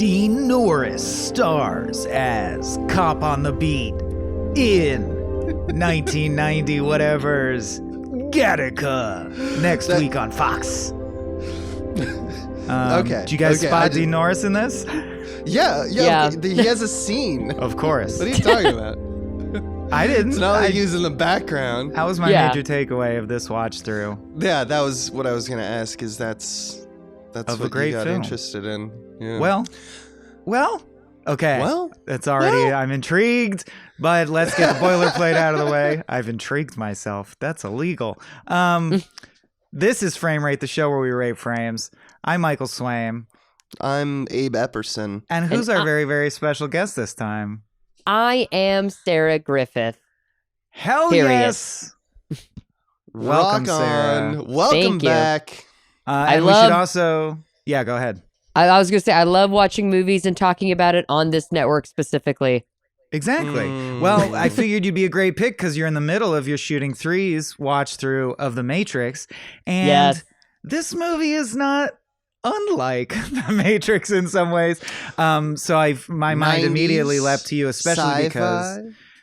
Dean Norris stars as Cop on the Beat in 1990 whatever's Gattaca next week on Fox. Okay. Did you guys spot Dean Norris in this? Yeah. Okay. He has a scene. Of course. What are you talking about? I didn't. It's not like he was in the background. That was my major takeaway of this watch through. Yeah, that was what I was going to ask, is that's of what a great you got film. interested in. Yeah. Well, okay. Well, that's already, I'm intrigued, but let's get the boilerplate out of the way. I've intrigued myself. That's illegal. This is Frame Rate, the show where we rate frames. I'm Michael Swaim. I'm Abe Epperson. And who's our very, very special guest this time? I am Sarah Griffith. Hell Period. Yes. Welcome, Rock Sarah. on. Welcome Thank you. back. And we should also... Yeah, go ahead. I was going to say, I love watching movies and talking about it on this network specifically. Exactly. Well, I figured you'd be a great pick because you're in the middle of your Shooting Threes watch through of The Matrix. And this movie is not unlike The Matrix in some ways. So my mind immediately leapt to you, especially sci-fi. Because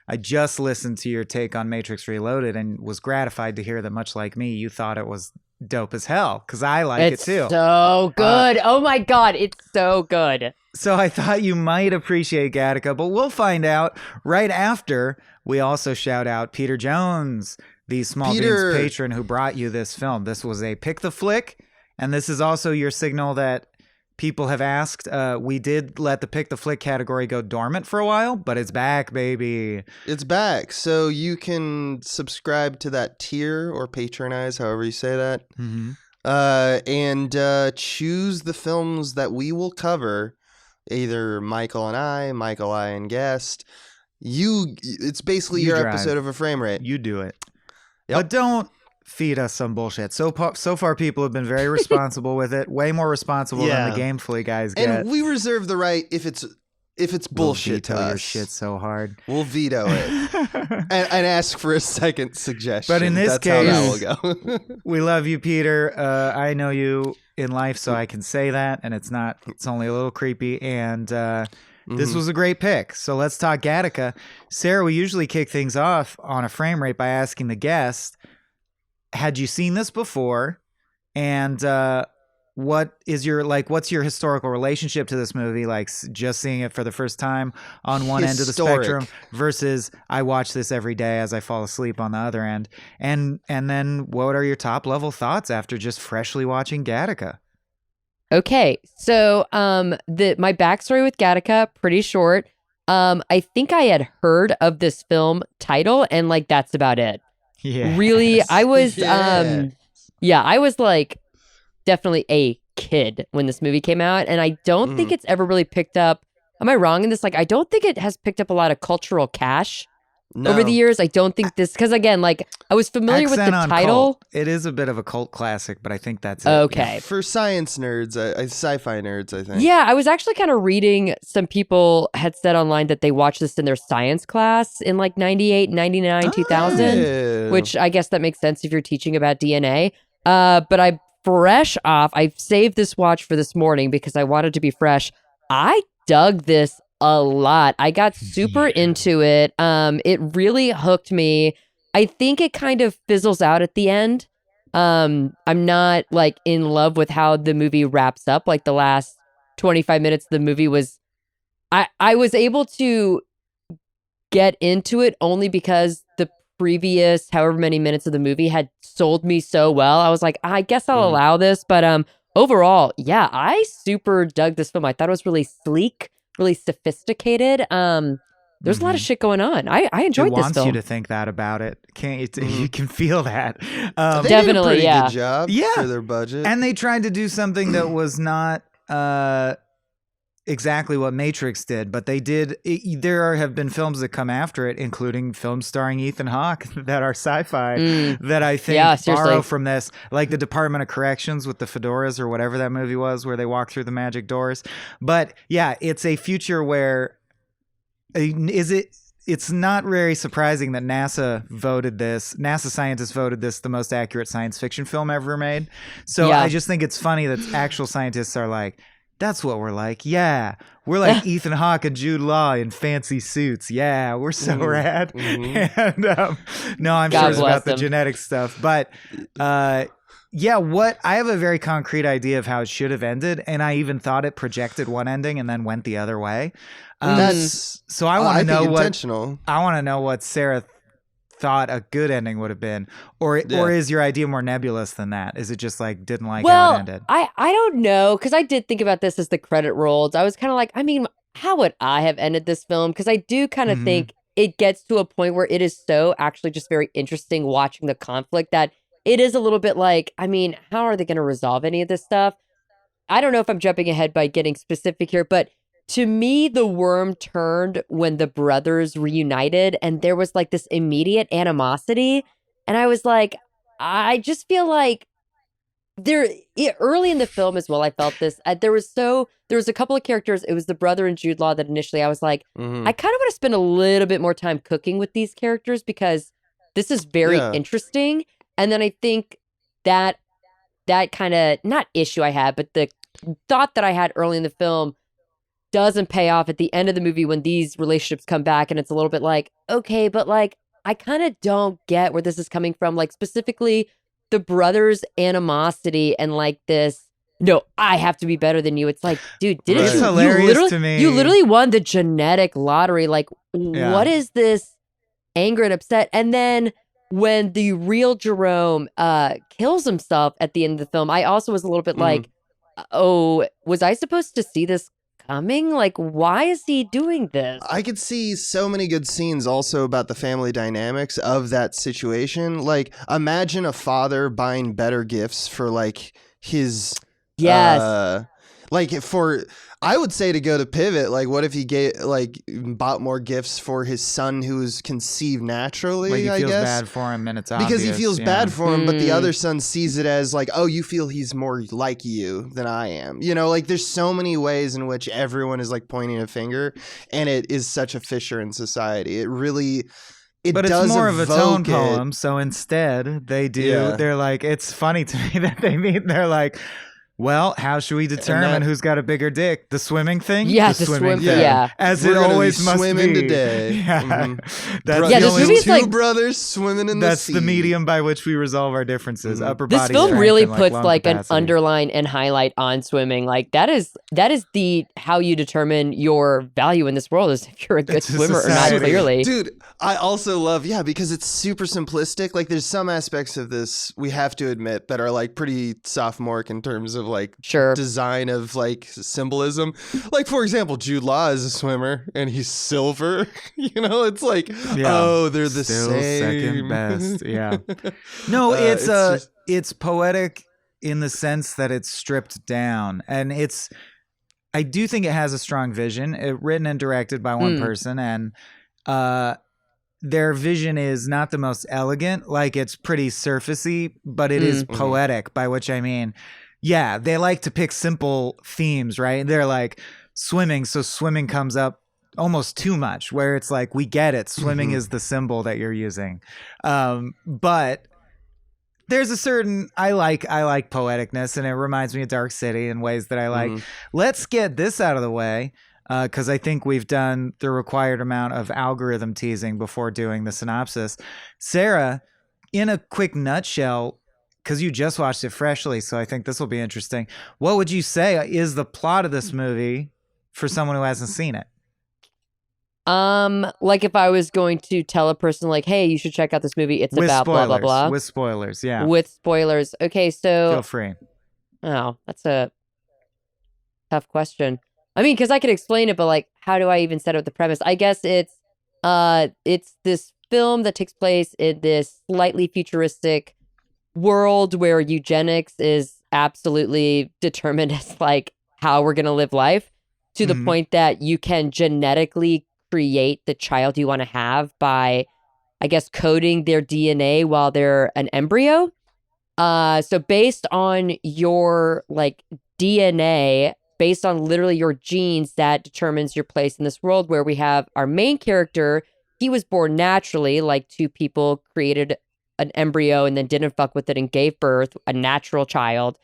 I just listened to your take on Matrix Reloaded and was gratified to hear that, much like me, you thought it was dope as hell, because I like it too. It's so good. Oh my God, it's so good. So I thought you might appreciate Gattaca, but we'll find out right after we also shout out Peter Jones, the Small Beans patron who brought you this film. This was a pick the flick, and this is also your signal that people have asked. We did let the pick the flick category go dormant for a while, but it's back, baby. It's back. So you can subscribe to that tier or patronize, however you say that. Mm-hmm. And choose the films that we will cover. Either Michael and I and guest. It's basically your episode of A Frame Rate. You do it. Yep. But don't feed us some bullshit. So far, people have been very responsible with it. Way more responsible than the Gamefully guys get. And we reserve the right, if it's bullshit to us, your shit so hard, we'll veto it and ask for a second suggestion. But in this case, how that will go. We love you, Peter. I know you in life, so I can say that, and it's only a little creepy. And this was a great pick. So let's talk Gattaca. Sarah, we usually kick things off on A Frame Rate by asking the guest, had you seen this before? And what's your historical relationship to this movie? Like just seeing it for the first time on one end of the spectrum versus I watch this every day as I fall asleep on the other end. And then what are your top level thoughts after just freshly watching Gattaca? Okay, so my backstory with Gattaca, pretty short. I think I had heard of this film title, and like that's about it. Yeah. Really, I was I was like definitely a kid when this movie came out, and I don't think it's ever really picked up. Am I wrong in this? Like, I don't think it has picked up a lot of cultural cash over the years. I don't think this, because again, like I was familiar with the title. Cult. It is a bit of a cult classic, but I think that's it. Okay. For science nerds, sci-fi nerds, I think. Yeah, I was actually kind of reading, some people had said online that they watched this in their science class in like 98, 99, 2000, which I guess that makes sense if you're teaching about DNA. But I saved this watch for this morning because I wanted to be fresh. I dug this a lot. I got super into it. It really hooked me. I think it kind of fizzles out at the end. I'm not like in love with how the movie wraps up. Like the last 25 minutes of the movie was, I was able to get into it only because the previous however many minutes of the movie had sold me so well. I was like, I guess I'll allow this. But overall, yeah, I super dug this film. I thought it was really sleek, really sophisticated. There's a lot of shit going on. I enjoyed this film. It wants you to think that about it. Can't you? You can feel that. They Definitely, did a pretty good job for their budget. And they tried to do something that was not exactly what Matrix did, but they did. There have been films that come after it, including films starring Ethan Hawke that are sci-fi that I think borrow from this, like the Department of Corrections with the fedoras or whatever that movie was, where they walk through the magic doors. But yeah, it's a future where it's not very surprising that NASA scientists voted this the most accurate science fiction film ever made. So I just think it's funny that actual scientists are like, That's what we're like. Yeah. We're like Ethan Hawke and Jude Law in fancy suits. Yeah, we're so rad. And no, I'm God sure it's bless about the them. genetic stuff. But yeah, I have a very concrete idea of how it should have ended. And I even thought it projected one ending and then went the other way. So I want to know what intentional. I want to know what Sarah thought a good ending would have been, or is your idea more nebulous than that? Is it just like didn't like how it ended? I don't know, because I did think about this as the credit rolled. I was kind of like, I mean, how would I have ended this film? Because I do kind of think it gets to a point where it is so actually just very interesting watching the conflict that it is a little bit like, I mean, how are they going to resolve any of this stuff? I don't know if I'm jumping ahead by getting specific here, but to me, the worm turned when the brothers reunited and there was like this immediate animosity. And I was like, I just feel like early in the film as well, I felt this. There was a couple of characters. It was the brother and Jude Law that initially I was like, I kind of want to spend a little bit more time cooking with these characters because this is very interesting. And then I think that kind of, not issue I had, but the thought that I had early in the film doesn't pay off at the end of the movie when these relationships come back. And it's a little bit like, okay, but like, I kind of don't get where this is coming from. Like specifically the brothers' animosity and like this, no, I have to be better than you. It's like, dude, It's hilarious to me. You literally won the genetic lottery. Like, what is this anger and upset? And then when the real Jerome kills himself at the end of the film, I also was a little bit like, oh, was I supposed to see this coming? Like, why is he doing this? I could see so many good scenes also about the family dynamics of that situation. Like, imagine a father buying better gifts for like his I would say to go to pivot, like what if he bought more gifts for his son who was conceived naturally? Like he I feels guess bad for him, and it's obvious. because he feels bad for him, but the other son sees it as like, oh, you feel he's more like you than I am. You know, like there's so many ways in which everyone is like pointing a finger, and it is such a fissure in society. It really. But it's more of a tone poem, so instead they do. Yeah. They're like, it's funny to me that they meet. They're like, well, how should we determine who's got a bigger dick? The swimming thing? Yeah, the swimming thing. Yeah. As We're it gonna always be must swimming be. today. Yeah. That's this movie's two like brothers swimming in the sea. That's the medium by which we resolve our differences. Upper this body film strength really and, puts lung like an capacity. underline and highlight on swimming. Like that is the how you determine your value in this world is if you're a good It's a swimmer or not. society. Clearly, Dude, I also love, because it's super simplistic. Like there's some aspects of this we have to admit that are like pretty sophomoric in terms of like sure. design of like symbolism. Like for example, Jude Law is a swimmer and he's silver. You know, it's like, oh, they're the Still same. second best. Yeah. No, it's poetic in the sense that it's stripped down, and I do think it has a strong vision. Written and directed by one person, and their vision is not the most elegant. Like it's pretty surfacey, but it is poetic. By which I mean, yeah, they like to pick simple themes, right? They're like swimming, so swimming comes up almost too much, where it's like, we get it. Swimming is the symbol that you're using. But there's a certain, I like poeticness, and it reminds me of Dark City in ways that I like. Let's get this out of the way, because I think we've done the required amount of algorithm teasing before doing the synopsis. Sarah, in a quick nutshell, because you just watched it freshly, so I think this will be interesting. What would you say is the plot of this movie for someone who hasn't seen it? Like if I was going to tell a person like, hey, you should check out this movie, it's With about spoilers, blah, blah, blah. With spoilers, yeah. With spoilers. Okay, so... Feel free. Oh, that's a tough question. I mean, because I could explain it, but like, how do I even set up the premise? I guess it's this film that takes place in this slightly futuristic world where eugenics is absolutely determined as like how we're going to live life, to the point that you can genetically create the child you want to have by, I guess, coding their DNA while they're an embryo. So based on your like DNA, based on literally your genes, that determines your place in this world, where we have our main character. He was born naturally, like two people created an embryo and then didn't fuck with it and gave birth, a natural child.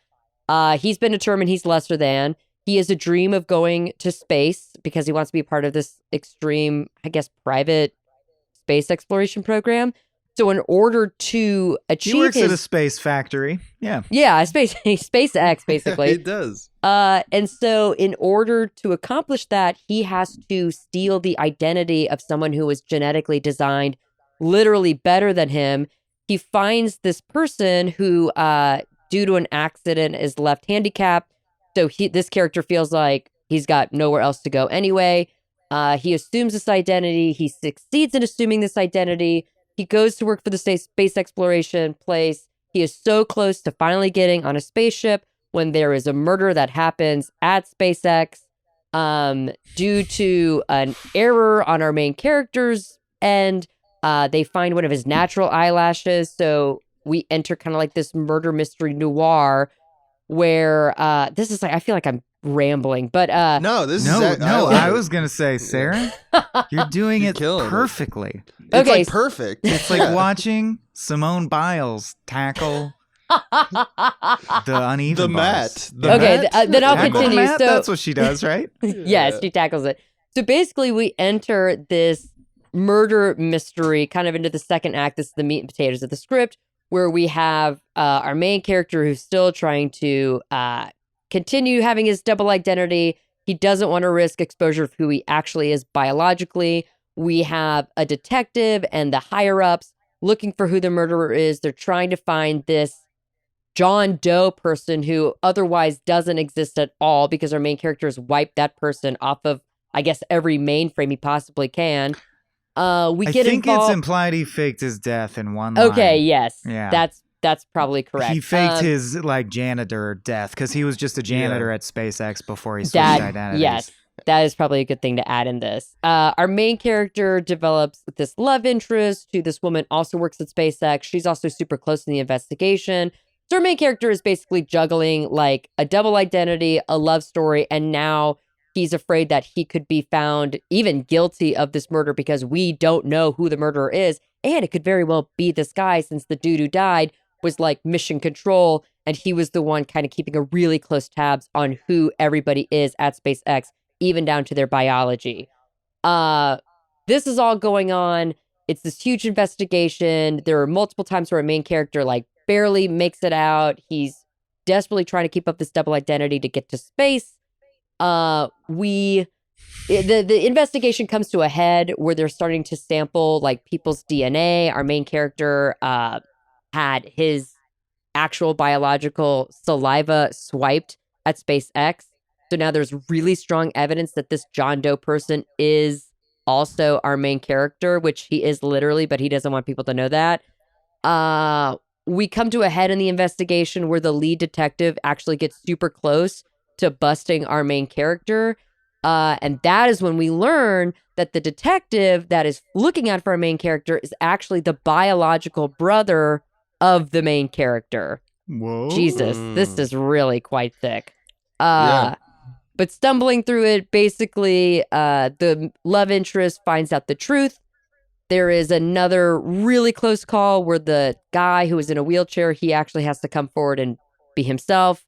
He's been determined he's lesser than. He has a dream of going to space because he wants to be part of this extreme, I guess, private space exploration program. So in order to achieve he works at a space factory. Yeah. Yeah, SpaceX, basically. It does. And so in order to accomplish that, he has to steal the identity of someone who was genetically designed literally better than him. He finds this person who, due to an accident, is left handicapped. So this character feels like he's got nowhere else to go anyway. He assumes this identity. He succeeds in assuming this identity. He goes to work for the space exploration place. He is so close to finally getting on a spaceship when there is a murder that happens at SpaceX due to an error on our main character's end. They find one of his natural eyelashes. So we enter kind of like this murder mystery noir where this is like, I feel like I'm rambling, but no, this no, is I was gonna say, Sarah, you're doing it perfectly. It's okay, like perfect. It's like watching Simone Biles tackle the uneven bars. Then I'll Tackle continue. Matt? So That's what she does, right? yes, she tackles it. So basically, we enter this murder mystery kind of into the second act. This is the meat and potatoes of the script, where we have our main character who's still trying to continue having his double identity. He doesn't want to risk exposure of who he actually is biologically. We have a detective and the higher-ups looking for who the murderer is. They're trying to find this John Doe person who otherwise doesn't exist at all because our main character has wiped that person off of, I guess, every mainframe he possibly can. I think it's implied he faked his death in one line. Okay, yes. Yeah. That's probably correct. He faked his janitor death because he was just a janitor at SpaceX before he switched identities. Yes, that is probably a good thing to add in this. Our main character develops this love interest to this woman also works at SpaceX. She's also super close in the investigation. So our main character is basically juggling like a double identity, a love story, and now he's afraid that he could be found even guilty of this murder because we don't know who the murderer is. And it could very well be this guy, since the dude who died was like mission control, and he was the one kind of keeping a really close tabs on who everybody is at SpaceX, even down to their biology. This is all going on. It's this huge investigation. There are multiple times where our main character like barely makes it out. He's desperately trying to keep up this double identity to get to space. The investigation comes to a head where they're starting to sample like people's DNA. Our main character had his actual biological saliva swiped at SpaceX. So now there's really strong evidence that this John Doe person is also our main character, which he is literally, but he doesn't want people to know that. We come to a head in the investigation where the lead detective actually gets super close to busting our main character. And that is when we learn that the detective that is looking out for our main character is actually the biological brother of the main character. Whoa. Jesus, this is really quite thick. But stumbling through it, basically, the love interest finds out the truth. There is another really close call where the guy who is in a wheelchair, he actually has to come forward and be himself.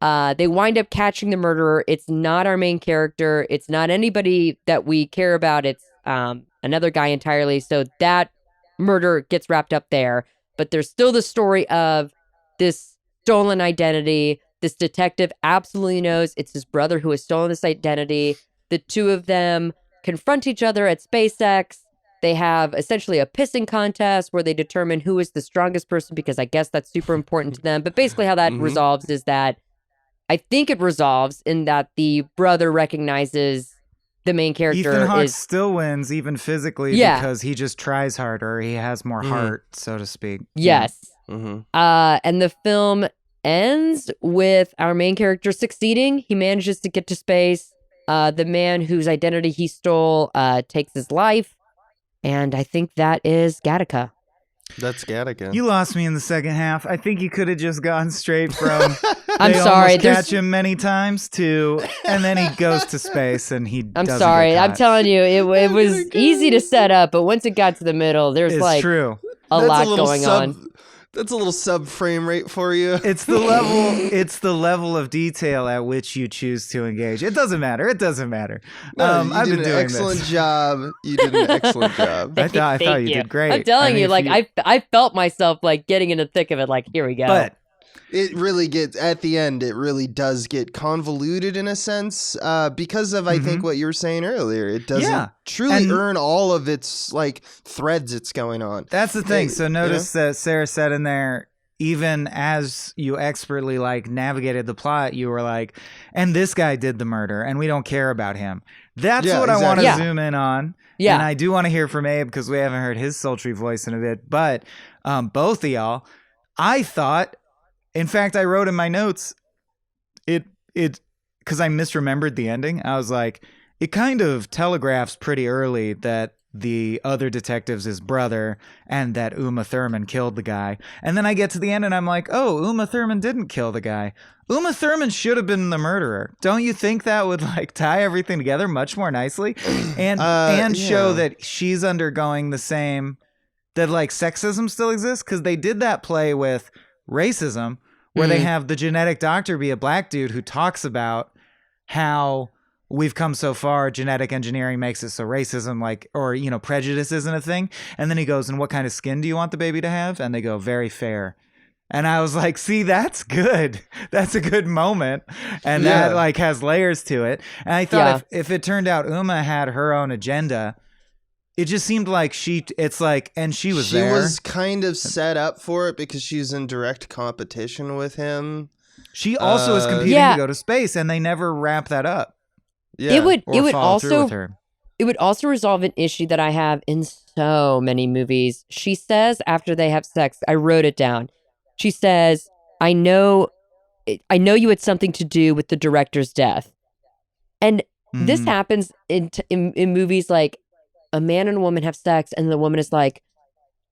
They wind up catching the murderer. It's not our main character. It's not anybody that we care about. It's another guy entirely. So that murder gets wrapped up there. But there's still the story of this stolen identity. This detective absolutely knows it's his brother who has stolen this identity. The two of them confront each other at SpaceX. They have essentially a pissing contest where they determine who is the strongest person because I guess that's super important to them. But basically how that resolves is that I think it resolves in that the brother recognizes the main character. Ethan Hawke still wins, even physically, because he just tries harder. He has more heart, so to speak. Yes. And the film ends with our main character succeeding. He manages to get to space. The man whose identity he stole takes his life. And I think that is Gattaca. That's Gattaca. You lost me in the second half. I think you could have just gone straight from I'm sorry. Catch him many times to, and then he goes to space and he. I'm sorry. I'm telling you, it was easy to set up, but once it got to the middle, there's it's like true. a lot going on. That's a little sub frame rate for you. It's the level. It's the level of detail at which you choose to engage. It doesn't matter. It doesn't matter. No, you I've did been an doing excellent this. job. You did an excellent job. I thought Thank you did great. I'm telling I mean, you, if like I felt myself like getting in the thick of it. Like, here we go. But It really gets, at the end, it really does get convoluted in a sense because of, I think, what you were saying earlier. It doesn't truly earn all of its, like, threads it's going on. That's the thing. So notice that Sarah said in there, even as you expertly, like, navigated the plot, you were like, and this guy did the murder, and we don't care about him. That's what I want to zoom in on. Yeah. And I do want to hear from Abe because we haven't heard his sultry voice in a bit. But both of y'all, I thought... In fact, I wrote in my notes, it because I misremembered the ending. I was like, it kind of telegraphs pretty early that the other detective's his brother and that Uma Thurman killed the guy. And then I get to the end and I'm like, oh, Uma Thurman didn't kill the guy. Uma Thurman should have been the murderer. Don't you think that would like tie everything together much more nicely and show that she's undergoing the same, that like sexism still exists? Because they did that play with racism where they have the genetic doctor be a black dude who talks about how we've come so far, genetic engineering makes it so racism, like, or, you know, prejudice isn't a thing. And then he goes, and what kind of skin do you want the baby to have? And they go, very fair. And I was like, see, that's good. That's a good moment. And that like has layers to it. And I thought if it turned out Uma had her own agenda, it just seemed like it's like, and she was there. She was kind of set up for it because she's in direct competition with him. She also is competing to go to space, and they never wrap that up. Yeah. It would also resolve an issue that I have in so many movies. She says after they have sex, I wrote it down. She says, I know you had something to do with the director's death. And this happens in movies like a man and a woman have sex and the woman is like,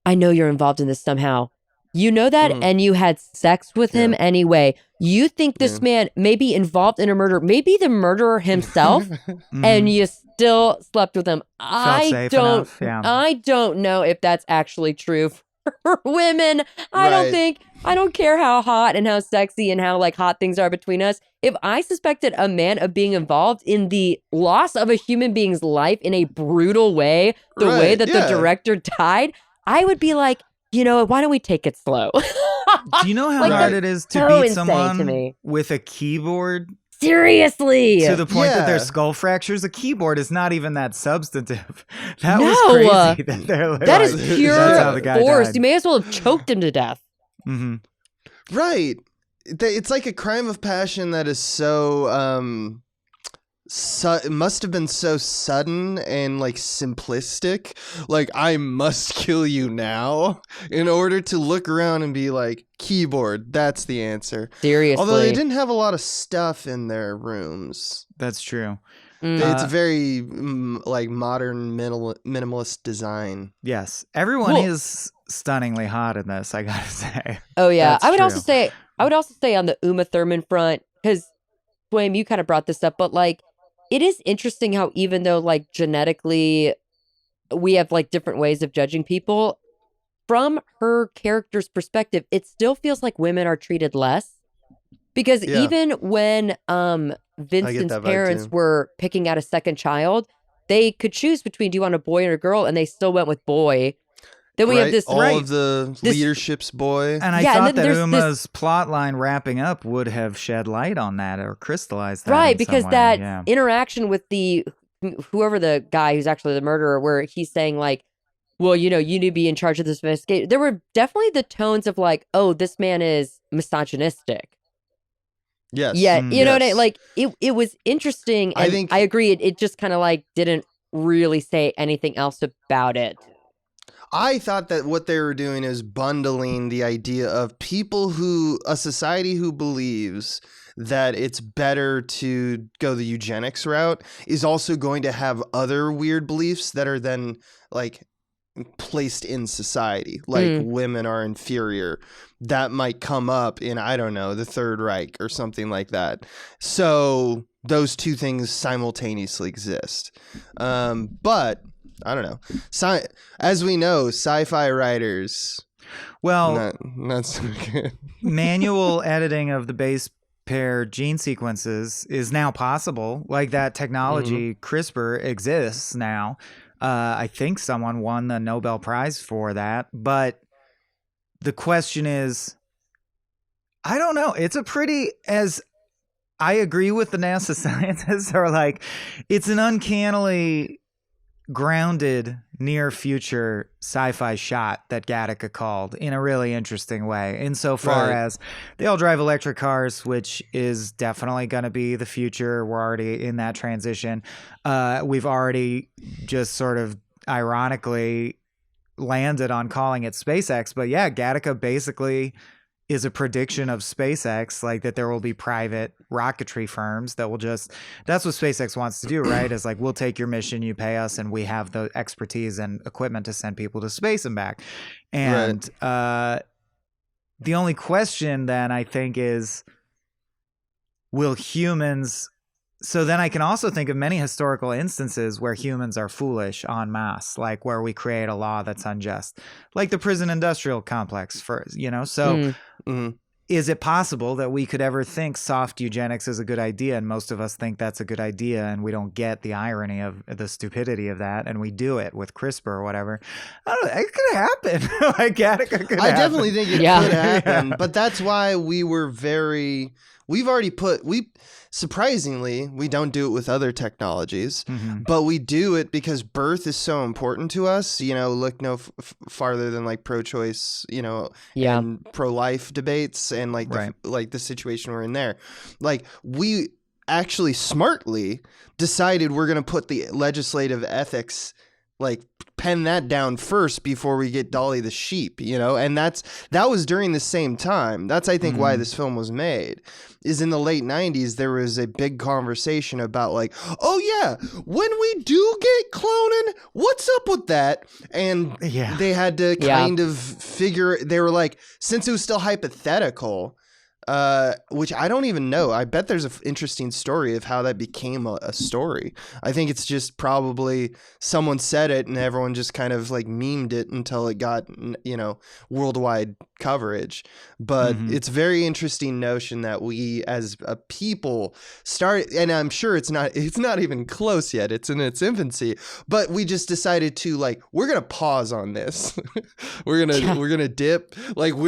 I know you're involved in this somehow. You know that and you had sex with him anyway. You think this man may be involved in a murder, maybe the murderer himself, and you still slept with him. I don't know if that's actually true for women. I don't care how hot and how sexy and how like hot things are between us. If I suspected a man of being involved in the loss of a human being's life in a brutal way, the way that the director died, I would be like, you know, why don't we take it slow? Do you know how hard it is to beat someone with a keyboard? Seriously. To the point that their skull fractures? A keyboard is not even that substantive. That was crazy. That is pure force. Died. You may as well have choked him to death. Right. It's like a crime of passion that is so... it must have been so sudden and like simplistic. Like, I must kill you now in order to look around and be like, keyboard, that's the answer. Seriously. Although they didn't have a lot of stuff in their rooms. That's true. It's very like modern minimalist design. Yes. Everyone is stunningly hot in this, I gotta say. Oh yeah. I would also say on the Uma Thurman front, because Dwayne, you kind of brought this up, but like, it is interesting how even though like genetically we have like different ways of judging people, from her character's perspective, it still feels like women are treated less. Because even when Vincent's parents were picking out a second child, they could choose between, do you want a boy or a girl? And they still went with boy. Then we have this of the leadership's boy. And I thought that Uma's plot line wrapping up would have shed light on that or crystallized that. Right, because that interaction with whoever the guy who's actually the murderer, where he's saying like, well, you know, you need to be in charge of this investigation. There were definitely the tones of like, oh, this man is misogynistic. Yes. Yeah, you know what I like? It was interesting. And I agree. It just kind of like didn't really say anything else about it. I thought that what they were doing is bundling the idea of a society who believes that it's better to go the eugenics route is also going to have other weird beliefs that are then like placed in society, like women are inferior. That might come up in, I don't know, the Third Reich or something like that. So those two things simultaneously exist. But I don't know. As we know, sci-fi writers Well, not so good. manual editing of the base pair gene sequences is now possible. Like that technology, CRISPR, exists now. I think someone won the Nobel Prize for that. But the question is, I don't know. It's a pretty, as I agree with the NASA scientists, are like, it's an uncannily grounded near future sci-fi shot that Gattaca called in a really interesting way, insofar as they all drive electric cars, which is definitely going to be the future. We're already in that transition. We've already just sort of ironically landed on calling it SpaceX, but yeah, Gattaca basically is a prediction of SpaceX, like that there will be private rocketry firms that will just, that's what SpaceX wants to do, right? Is like, we'll take your mission, you pay us, and we have the expertise and equipment to send people to space and back. And the only question then, I think, is, will humans... So then I can also think of many historical instances where humans are foolish en masse, like where we create a law that's unjust, like the prison industrial complex, for, you know? So is it possible that we could ever think soft eugenics is a good idea, and most of us think that's a good idea, and we don't get the irony of the stupidity of that, and we do it with CRISPR or whatever? I don't know. It could happen. Like Gattaca could I happen. definitely think it could happen, but that's why we were surprisingly, we don't do it with other technologies, but we do it because birth is so important to us. You know, look no farther than like pro-choice, you know, and pro-life debates, and like the situation we're in there. Like, we actually smartly decided we're going to put the legislative ethics, like, pen that down first before we get Dolly the sheep, you know? And that was during the same time. That's, I think, why this film was made. Is in the late 90s, there was a big conversation about like, oh yeah, when we do get cloning, what's up with that? And they had to kind of figure, they were like, since it was still hypothetical, which I don't even know. I bet there's an interesting story of how that became a story. I think it's just probably someone said it and everyone just kind of like memed it until it got, you know, worldwide coverage. But it's a very interesting notion that we as a people start, and I'm sure it's not even close yet. It's in its infancy, but we just decided to like, we're going to pause on this. we're going to dip. Like, people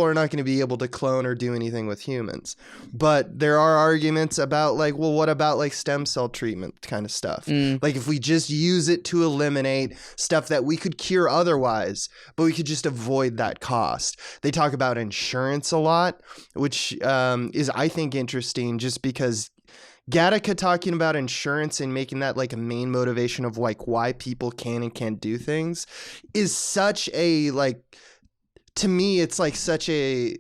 are not going to be able to clone or do anything with humans. But there are arguments about like, well, what about like stem cell treatment kind of stuff? Like, if we just use it to eliminate stuff that we could cure otherwise, but we could just avoid that cost. They talk about insurance a lot, which is, I think, interesting, just because Gattaca talking about insurance and making that like a main motivation of like why people can and can't do things is such a, like, to me, it's like such a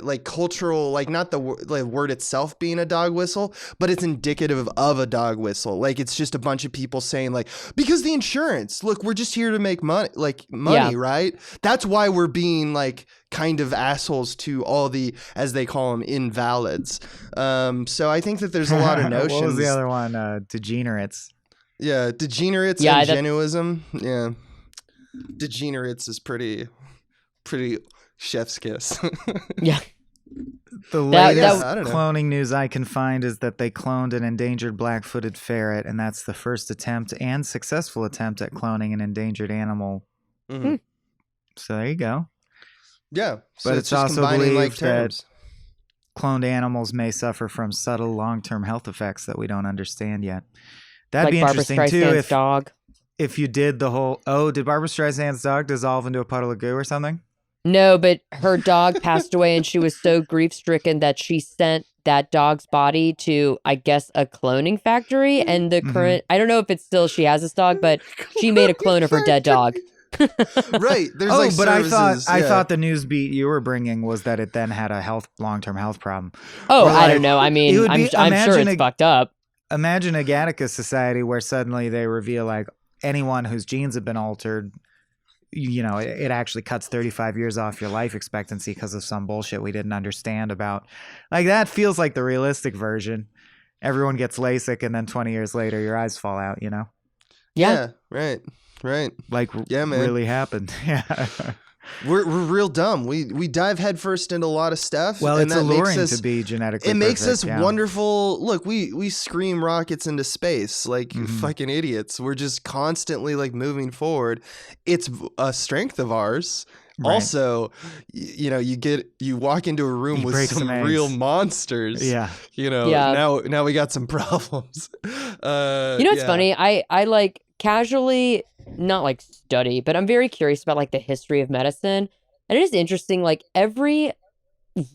like cultural, like, not the word itself being a dog whistle, but it's indicative of a dog whistle. Like, it's just a bunch of people saying like, because the insurance, look, we're just here to make money, right? That's why we're being like kind of assholes to all the, as they call them, invalids. So I think that there's a lot of notions. What was the other one? Degenerates. Yeah, degenerates, ingenuism. Yeah, degenerates is pretty chef's kiss. The latest cloning news I can find is that they cloned an endangered black-footed ferret, and that's the first attempt and successful attempt at cloning an endangered animal. So there you go. Yeah, so but it's also believed that cloned animals may suffer from subtle long-term health effects that we don't understand yet. That'd be interesting too if you did the whole, did Barbara Streisand's dog dissolve into a puddle of goo or something? No, but her dog passed away, and she was so grief-stricken that she sent that dog's body to, I guess, a cloning factory. And the current, I don't know if it's still she has this dog, but she made a clone of her dead dog. Right. There's but I thought the news beat you were bringing was that it then had a long-term health problem. Oh, I don't know. I mean, I'm sure it's fucked up. Imagine a Gattaca society where suddenly they reveal like anyone whose genes have been altered, you know, it actually cuts 35 years off your life expectancy because of some bullshit we didn't understand about. Like, that feels like the realistic version. Everyone gets LASIK and then 20 years later your eyes fall out, you know? Yeah. Right. Like Yeah, man. really happened. Yeah. We're real dumb. We dive headfirst into a lot of stuff. Well, and it's that alluring makes us, to be genetically it makes perfect, us yeah. wonderful. Look, we scream rockets into space like Mm-hmm. fucking idiots. We're just constantly like moving forward. It's a strength of ours. Right. Also, you walk into a room You with break some some real eggs. monsters. Yeah. Yeah. Now we got some problems. It's funny. I like casually not like study, but I'm very curious about like the history of medicine. And it is interesting, like every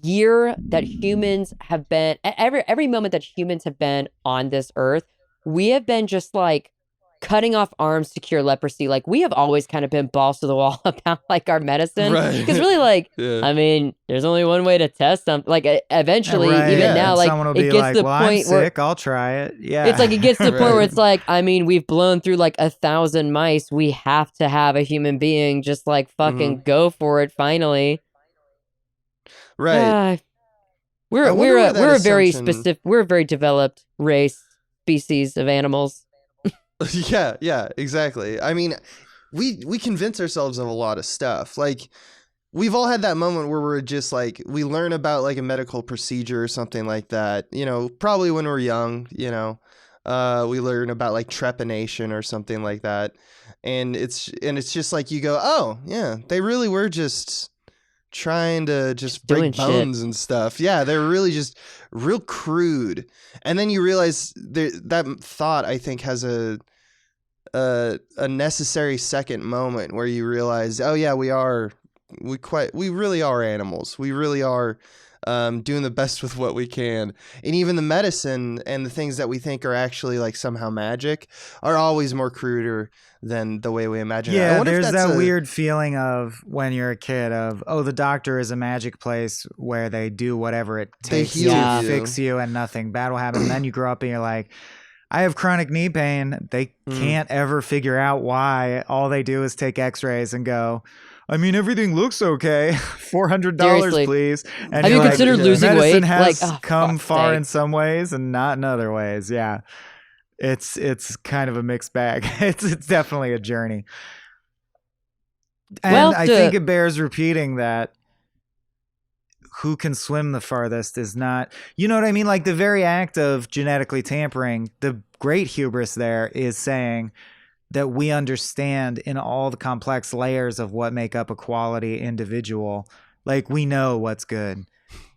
year that humans have been every moment that humans have been on this earth, we have been just like cutting off arms to cure leprosy. Like we have always kind of been balls to the wall about like our medicine. Right. Because really like Yeah. I mean, there's only one way to test something. Like eventually, Right. even Yeah. now, And like someone will it be gets like, to the well, I'm point where sick, I'll try it. Yeah. it's like it gets to the point where Right. it's like, I mean, we've blown through like 1,000 mice. We have to have a human being just like fucking go for it finally. Right. We're I wonder where that we're a very assumption- specific, we're a very developed race, species of animals. Yeah, exactly. I mean, we convince ourselves of a lot of stuff. Like we've all had that moment where we're just like we learn about like a medical procedure or something like that. Probably when we're young. We learn about like trepanation or something like that, and it's just like you go, oh yeah, they really were just trying to just break doing bones shit. and stuff. Yeah, they're really just real crude. And then you realize that thought, I think, has a necessary second moment where you realize, oh yeah, we really are animals. We really are doing the best with what we can. And even the medicine and the things that we think are actually like somehow magic are always more cruder than the way we imagine it. I Yeah, wonder if there's that's that weird feeling of when you're a kid of, oh, the doctor is a magic place where they do whatever it They takes heal to you. fix you and nothing bad will happen. And then you grow up and you're like, I have chronic knee pain. They can't ever figure out why. All they do is take x-rays and go, I mean, everything looks okay. $400, Seriously. please. And Have you you're like, considered losing medicine weight? has Like, oh, come fuck's far sake. in some ways and not in other ways. Yeah. It's kind of a mixed bag. It's definitely a journey. And Well, I think it bears repeating that who can swim the farthest is not, you know what I mean? Like the very act of genetically tampering, the great hubris there is saying that we understand in all the complex layers of what make up a quality individual. Like we know what's good.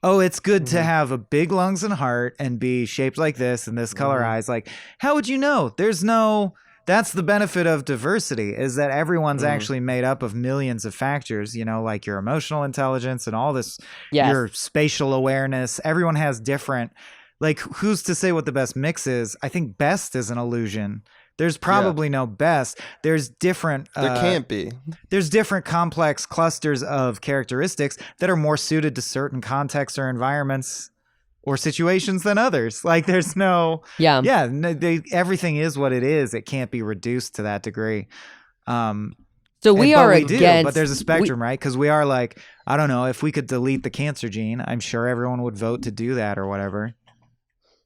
Oh, it's good to have a big lungs and heart and be shaped like this and this color eyes. Like, how would you know? That's the benefit of diversity, is that everyone's actually made up of millions of factors, like your emotional intelligence and all this, Yes. your spatial awareness. Everyone has different, like, who's to say what the best mix is? I think best is an illusion. There's probably no best. There's different. there can't be. There's different complex clusters of characteristics that are more suited to certain contexts or environments or situations than others. Like there's no, everything is what it is. It can't be reduced to that degree. So we are we do, against. but there's a spectrum, right? Because we are like, I don't know, if we could delete the cancer gene, I'm sure everyone would vote to do that or whatever.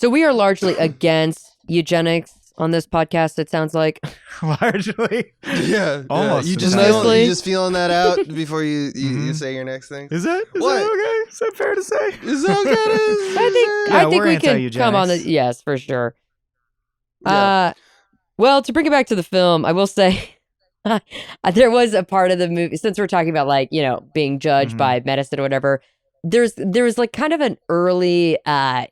So we are largely against eugenics on this podcast. It sounds like. Largely. Yeah, Almost. You just Mostly. you just feeling that out before you say your next thing. Is that What? okay? Is that fair to say? Is that okay? I think we're we can anti-eugenics. come on the yes for sure. Yeah. Well, to bring it back to the film, I will say there was a part of the movie, since we're talking about like being judged by medicine or whatever. There was like kind of an early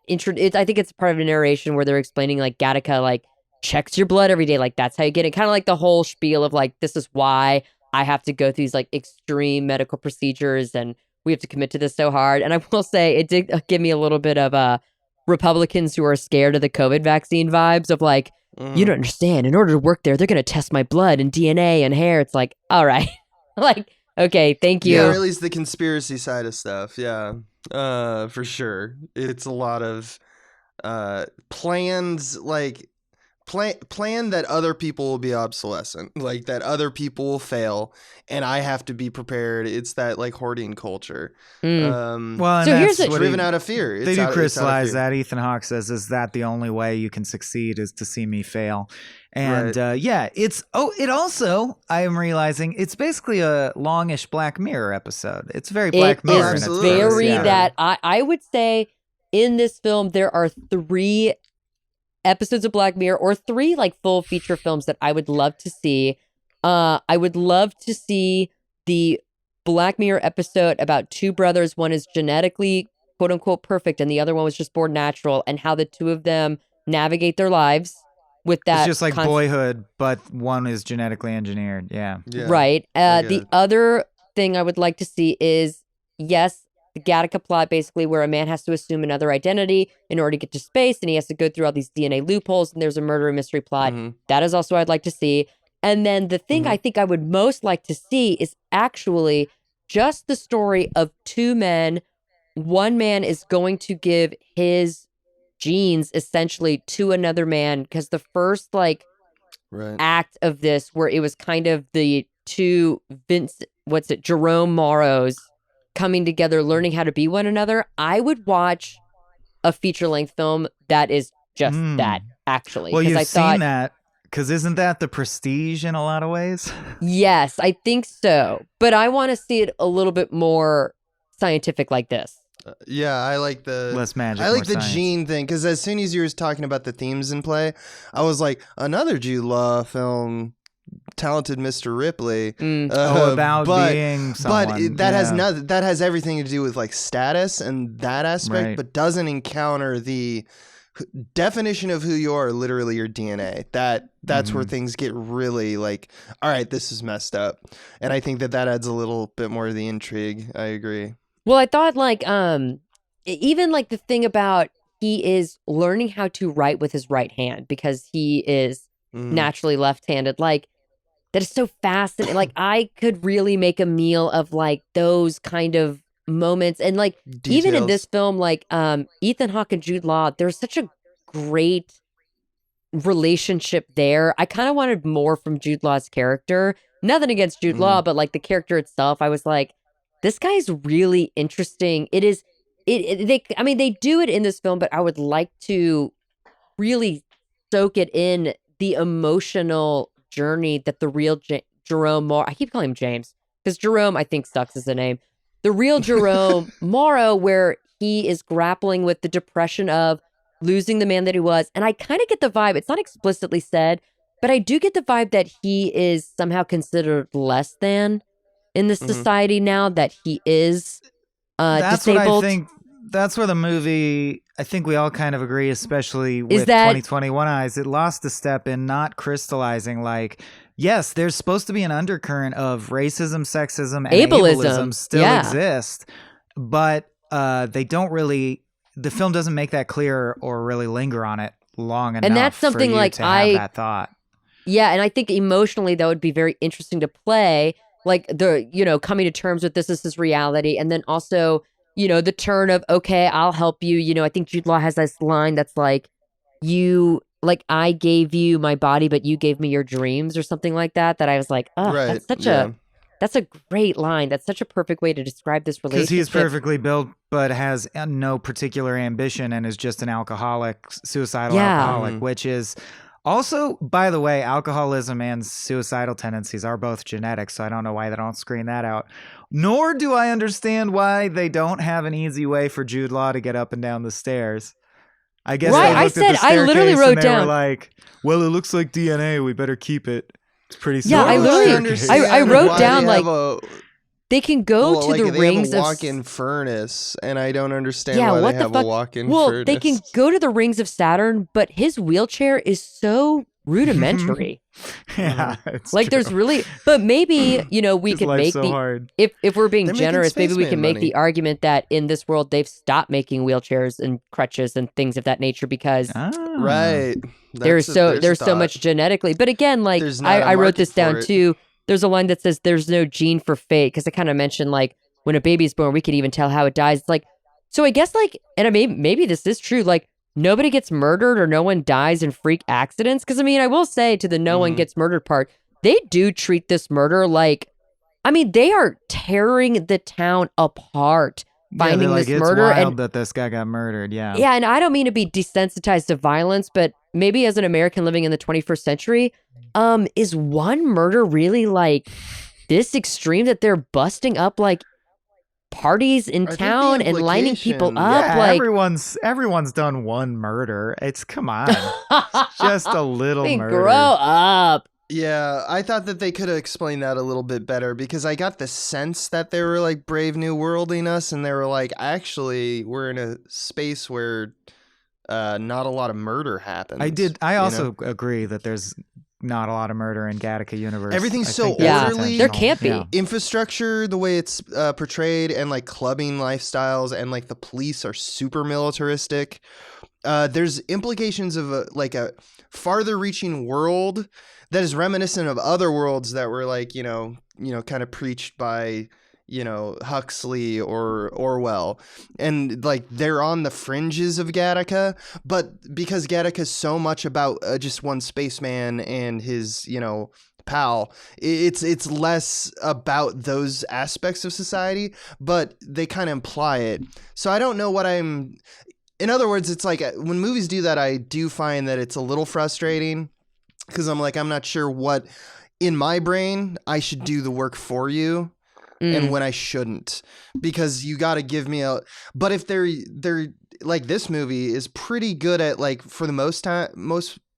intro. I think it's part of a narration where they're explaining like Gattaca like checks your blood every day, like that's how you get it. Kind of like the whole spiel of like this is why I have to go through these like extreme medical procedures and we have to commit to this so hard. And I will say it did give me a little bit of Republicans who are scared of the COVID vaccine vibes of like, you don't understand. In order to work there, they're going to test my blood and DNA and hair. It's like, all right. Like, okay, thank you. Yeah, or at least the conspiracy side of stuff. Yeah, for sure. It's a lot of plans, like plan that other people will be obsolescent, like that other people will fail, and I have to be prepared. It's that like hoarding culture. Well, and So here's that's a- what driven out of fear. they do crystallize fear. that. Ethan Hawke says, "Is that the only way you can succeed? Is to see me fail?" And yeah, it also, I am realizing, it's basically a longish Black Mirror episode. It's very Black Mirror. in its absolutely. premise, very yeah. that I would say in this film there are 3 episodes of Black Mirror, or 3 like full feature films that I would love to see. I would love to see the Black Mirror episode about 2 brothers. One is genetically quote unquote perfect, and the other one was just born natural, and how the 2 of them navigate their lives with that. It's just like Boyhood, but one is genetically engineered. Yeah. Right. The other thing I would like to see is, yes, the Gattaca plot, basically where a man has to assume another identity in order to get to space, and he has to go through all these DNA loopholes, and there's a murder mystery plot. That is also what I'd like to see. And then the thing I think I would most like to see is actually just the story of 2 men. One man is going to give his genes essentially to another man, because the first act of this, where it was kind of the 2 Jerome Morrows coming together, learning how to be one another. I would watch a feature-length film that is just that, actually. Well, you've seen that, because isn't that The Prestige in a lot of ways? Yes, I think so. But I want to see it a little bit more scientific like this. Yeah, I like the less magic. I like the science. gene thing, because as soon as you were talking about the themes in play, I was like, another Jude Law film, Talented Mr. Ripley. About being someone. But that has everything to do with like status and that aspect, but doesn't encounter the definition of who you are, literally your DNA. That's where things get really like, all right, this is messed up. And I think that adds a little bit more of the intrigue. I agree. Well, I thought even like the thing about he is learning how to write with his right hand because he is naturally left-handed. Like, that is so fascinating. Like, I could really make a meal of like those kind of moments. And like, Details. even in this film, like Ethan Hawke and Jude Law, there's such a great relationship there. I kind of wanted more from Jude Law's character. Nothing against Jude Law, but like the character itself, I was like, this guy's really interesting. They do it in this film, but I would like to really soak it in, the emotional journey that the real Jerome Morrow, I keep calling him James, because Jerome, I think, sucks as a name. The real Jerome Morrow, where he is grappling with the depression of losing the man that he was. And I kind of get the vibe, it's not explicitly said, but I do get the vibe that he is somehow considered less than in this society now, that he is That's disabled. what I think. That's where the movie, I think we all kind of agree, especially with 2021 eyes, it lost a step in not crystallizing, like, yes, there's supposed to be an undercurrent of racism, sexism, and ableism still exist, but they don't really, the film doesn't make that clear or really linger on it long enough. And that's something for you like to have that thought. Yeah, and I think emotionally that would be very interesting to play, like coming to terms with this is his reality, and then also, the turn of, okay, I'll help you. I think Jude Law has this line that's like, I gave you my body, but you gave me your dreams, or something like that. That I was like, oh, that's that's a great line. That's such a perfect way to describe this relationship. Because he's perfectly built, but has no particular ambition and is just an alcoholic, suicidal alcoholic, which is also, by the way, alcoholism and suicidal tendencies are both genetic, so I don't know why they don't screen that out. Nor do I understand why they don't have an easy way for Jude Law to get up and down the stairs. I guess they looked at the staircase I literally wrote and they down, were like, well, it looks like DNA, we better keep it. It's pretty simple. Yeah, I wrote down, like, they can go to the rings of walk-in furnace, and I don't understand why what they the have fuck? a walk-in well, furnace. They can go to the rings of Saturn, but his wheelchair is so rudimentary. Yeah, it's like true. There's really, but maybe we His could life's make so hard. if we're being They're generous, making maybe we can make spaceman the argument that in this world they've stopped making wheelchairs and crutches and things of that nature because right. there's so much genetically. But again, like I wrote this down too. There's a line that says there's no gene for fate, because I kind of mentioned like when a baby's born, we could even tell how it dies. It's like, so I guess like, and maybe this is true, like nobody gets murdered or no one dies in freak accidents. Because, I mean, I will say to the no one gets murdered part, they do treat this murder like, I mean, they are tearing the town apart finding like, this it's murder. wild And that this guy got murdered. Yeah. yeah, and I don't mean to be desensitized to violence, but maybe as an American living in the 21st century, is one murder really like this extreme that they're busting up like parties in town and lining people up? Yeah, like everyone's done one murder. Come on. It's just a little murder. Grow up. Yeah, I thought that they could have explained that a little bit better because I got the sense that they were like Brave New Worlding us, and they were like, actually, we're in a space where not a lot of murder happens. I also agree that there's not a lot of murder in Gattaca universe. Everything's so orderly. There can't be. Yeah. Infrastructure, the way it's portrayed, and like clubbing lifestyles, and like the police are super militaristic. There's implications of a farther reaching world that is reminiscent of other worlds that were like, kind of preached by, Huxley or Orwell. And like they're on the fringes of Gattaca, but because Gattaca is so much about just one spaceman and his, pal, it's less about those aspects of society, but they kind of imply it. So I don't know what in other words, it's like when movies do that, I do find that it's a little frustrating because I'm not sure what in my brain I should do the work for you and when I shouldn't, because you got to give me but if they're like, this movie is pretty good at like, for the most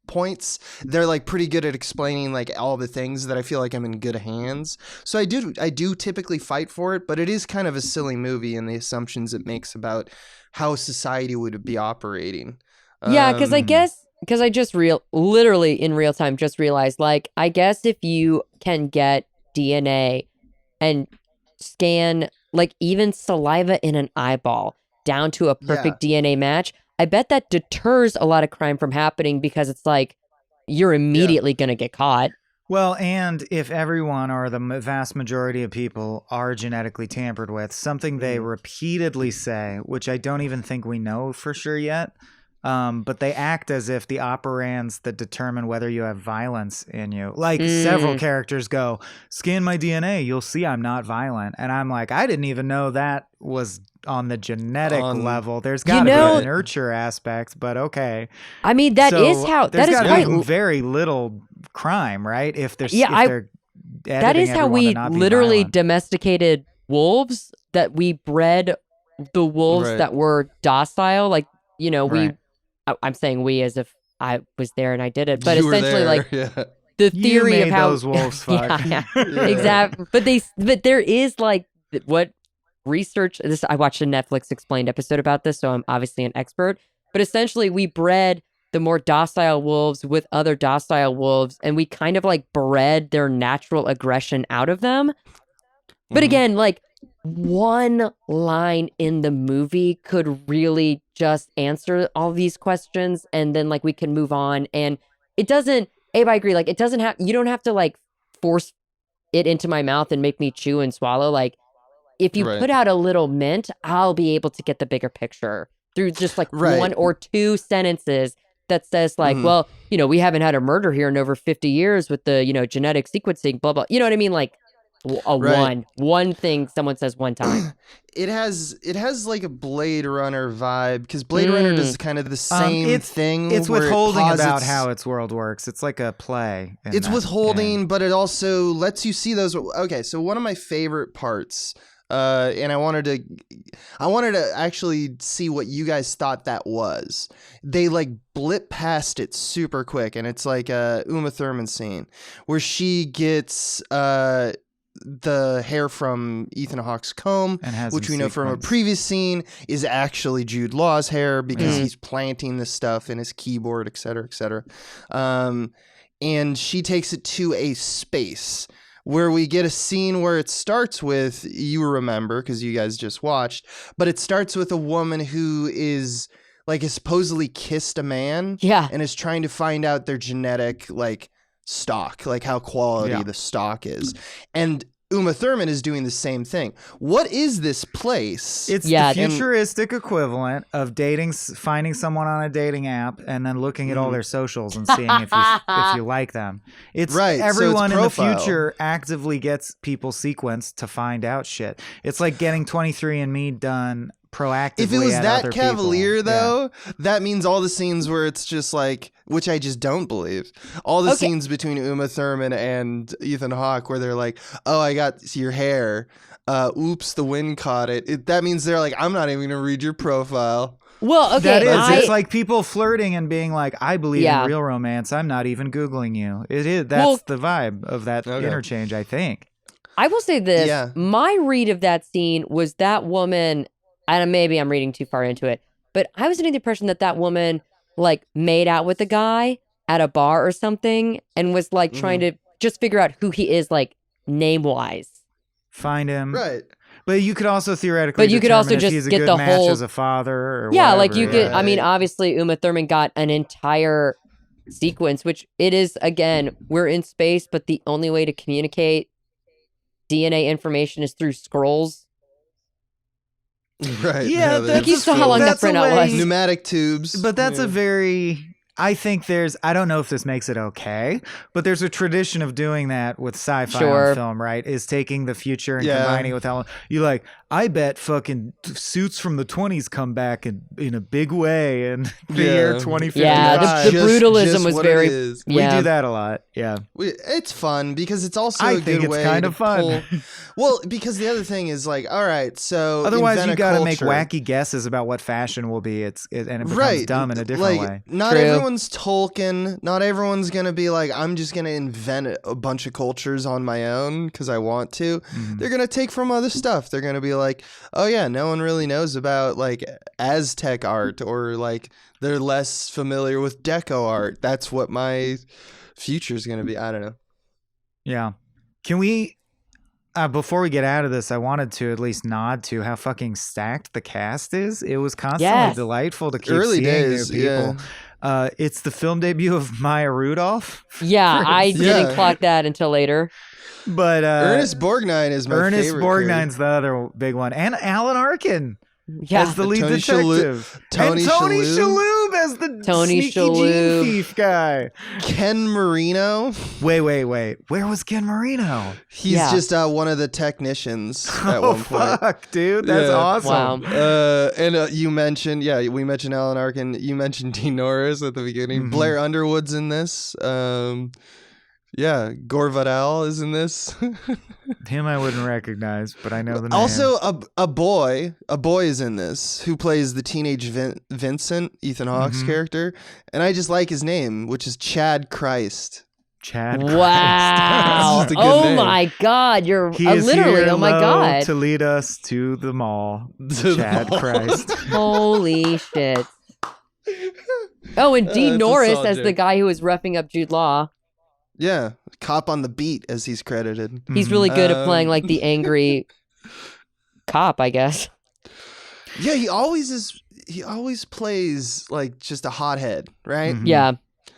points, they're like pretty good at explaining like all the things that I feel like I'm in good hands. So I do typically fight for it, but it is kind of a silly movie in the assumptions it makes about how society would be operating. Yeah, because I just literally in real time just realized, like, I guess if you can get DNA and scan like even saliva in an eyeball down to a perfect DNA match, I bet that deters a lot of crime from happening because it's like you're immediately going to get caught. Well, and if everyone or the vast majority of people are genetically tampered with, something they repeatedly say, which I don't even think we know for sure yet, but they act as if the operands that determine whether you have violence in you, like several characters go, scan my DNA, you'll see I'm not violent. And I'm like, I didn't even know that was on the genetic level. There's got to be a nurture aspect, but okay. I mean, that is how very little crime, right? If they're that is how we literally domesticated wolves, that we bred the wolves that were docile, like, I'm saying we as if I was there and I did it, but essentially like the theory of how those wolves fuck. Exactly. But there is like what research this. I watched a Netflix explained episode about this, so I'm obviously an expert. But essentially, we bred the more docile wolves with other docile wolves, and we kind of like bred their natural aggression out of them. But again, like one line in the movie could really just answer all these questions, and then like we can move on. And it doesn't, Abe, I agree, like it doesn't have, you don't have to like force it into my mouth and make me chew and swallow. Like if you put out a little mint, I'll be able to get the bigger picture through just like one or two sentences that says like, well, we haven't had a murder here in over 50 years with the, genetic sequencing, blah, blah. You know what I mean? Like one thing someone says one time. It has like a Blade Runner vibe, because Blade Runner does kind of the same thing. It's withholding about how its world works. It's like a play. It's withholding, but it also lets you see those. Okay, so one of my favorite parts, and I wanted to actually see what you guys thought that was. They like blip past it super quick, and it's like a Uma Thurman scene where she gets the hair from Ethan Hawke's comb, which we know from a previous scene is actually Jude Law's hair, because he's planting this stuff in his keyboard, et cetera, et cetera. And she takes it to a space where we get a scene where it starts with, you remember, because you guys just watched, but it starts with a woman who is like has supposedly kissed a man and is trying to find out their genetic like stock, like how quality the stock is. And Uma Thurman is doing the same thing. What is this place? It's the futuristic equivalent of finding someone on a dating app and then looking at all their socials and seeing if you like them. It's right. Everyone so it's in the future actively gets people sequenced to find out shit. It's like getting 23andMe done proactively. If it was at that other cavalier, people. though, that means all the scenes where it's just like, which I just don't believe, all the scenes between Uma Thurman and Ethan Hawke where they're like, oh, I got your hair. Oops, the wind caught it. That means they're like, I'm not even going to read your profile. Well, okay. That is. It's like people flirting and being like, I believe Yeah. in real romance. I'm not even Googling you. It is. That's the vibe of that interchange, I think. I will say this. Yeah. My read of that scene was that woman, and maybe I'm reading too far into it, but I was under the impression that that woman like made out with a guy at a bar or something and was like trying to just figure out who he is, like name-wise. Find him. Right. But you could also theoretically But you could also determine if just he's a get good the match whole- as a father or Yeah, whatever. like you could, I mean, obviously Uma Thurman got an entire sequence, which it is, again, we're in space, but the only way to communicate DNA information is through scrolls. Right. Yeah, Like you saw how long that that's a printout way- was. Pneumatic tubes. But that's a very... I think I don't know if this makes it okay, but there's a tradition of doing that with sci-fi on film, right? Is taking the future and combining it with how you like, I bet fucking suits from the 20s come back in a big way in the year 2055. Yeah, the brutalism was very... We do that a lot, yeah. It's fun because it's also I a think good it's way kind to of fun. Well, because the other thing is like, all right, so otherwise you got to make culture. wacky guesses about what fashion will be. And it becomes dumb in a different way. Not everyone's Tolkien. Not everyone's gonna be like, I'm just gonna invent a bunch of cultures on my own because I want to. They're gonna take from other stuff. They're gonna be like, oh yeah, no one really knows about like Aztec art, or like they're less familiar with Deco art. That's what my future's gonna be. I don't know. Yeah. Can we, before we get out of this, I wanted to at least nod to how fucking stacked the cast is. It was constantly delightful to keep Early seeing days, new people. It's the film debut of Maya Rudolph. Yeah, I didn't clock that until later. But Ernest Borgnine is my favorite. Ernest Borgnine's the other big one. And Alan Arkin as the lead Tony detective. Tony and Tony Shalhoub. Shalhoub as the Tony sneaky Shalhoub. gene thief guy. Ken Marino. Wait. Where was Ken Marino? He's just one of the technicians at Oh, one point. fuck, dude. That's awesome. Wow. And you mentioned, we mentioned Alan Arkin. You mentioned Dean Norris at the beginning. Blair Underwood's in this. Gore Vidal is in this. Him I wouldn't recognize, but I know the name. Also, a boy is in this who plays the teenage Vincent, Ethan Hawke's character, and I just like his name, which is Chad Christ. Chad. Wow. Christ. That's just a good name. My God. You're He is literally, here oh my low God. to lead us to the mall. To the Chad mall. Christ. Holy shit. Oh, and Dean that's a Norris solid as the joke. guy who was roughing up Jude Law. Yeah, cop on the beat, as he's credited. He's really good at playing like the angry cop, I guess. Yeah, he always plays like just a hothead, right? Yeah.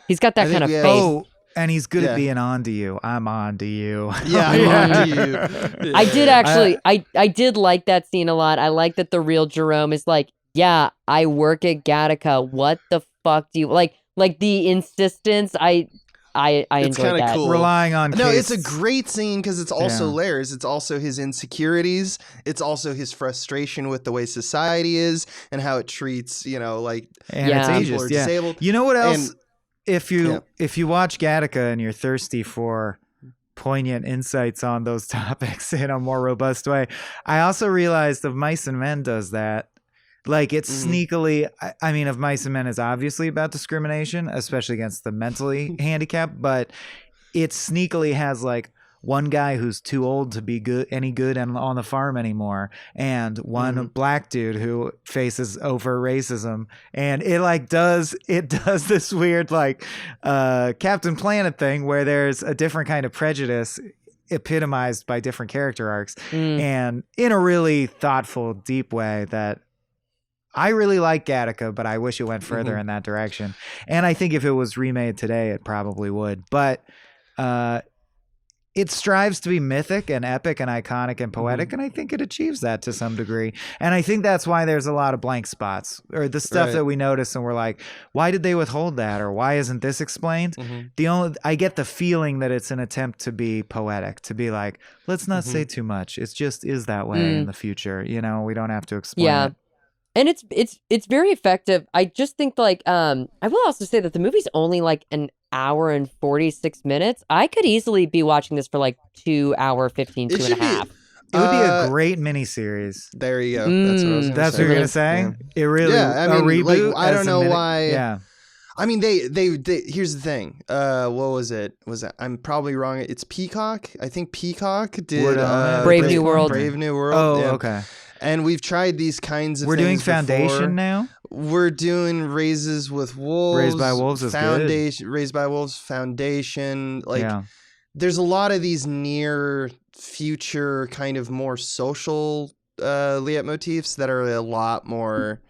He's got that I kind think of we have- face. Oh, and he's good Yeah. at being on to you. I'm on to you. Yeah, I'm on to you. I did actually, I did like that scene a lot. I like that the real Jerome is like, yeah, I work at Gattaca. What the fuck do you like the insistence? I It's enjoyed kinda that. cool. Relying on No, case- it's a great scene because it's also Yeah. layers. It's also his insecurities. It's also his frustration with the way society is and how it treats, like and Yeah. it's people are ageist. Yeah. disabled. You know what else? And- If you watch Gattaca and you're thirsty for poignant insights on those topics in a more robust way, I also realized of Mice and Men does that. Like it's sneakily, I mean, of Mice and Men is obviously about discrimination, especially against the mentally handicapped, but it sneakily has like one guy who's too old to be any good and on the farm anymore, and one black dude who faces over racism, and it does this weird like Captain Planet thing where there's a different kind of prejudice epitomized by different character arcs, and in a really thoughtful, deep way that I really like Gattaca, but I wish it went further in that direction. And I think if it was remade today, it probably would. But it strives to be mythic and epic and iconic and poetic, and I think it achieves that to some degree. And I think that's why there's a lot of blank spots, or the stuff that we notice and we're like, why did they withhold that, or why isn't this explained? I get the feeling that it's an attempt to be poetic, to be like, let's not say too much. It just is that way in the future. You know, we don't have to explain it. And it's very effective. I just think like I will also say that the movie's only like an hour and 46 minutes. I could easily be watching this for like 2 hour 15, 2.5. It would be a great miniseries. There you go. That's what I was gonna That's say. what you're gonna say? Yeah. It really I mean, a reboot. like, I don't know why. Yeah. I mean, they here's the thing. What was it? I'm probably wrong. It's Peacock. I think Peacock did Brave New World. Brave New World. Oh, yeah. okay. And we've tried these kinds of We're doing things Foundation before. now? We're doing Raises with Wolves. Raised by Wolves is Foundation, good. Raised by Wolves, Foundation. Like, there's a lot of these near future kind of more social leitmotifs that are a lot more...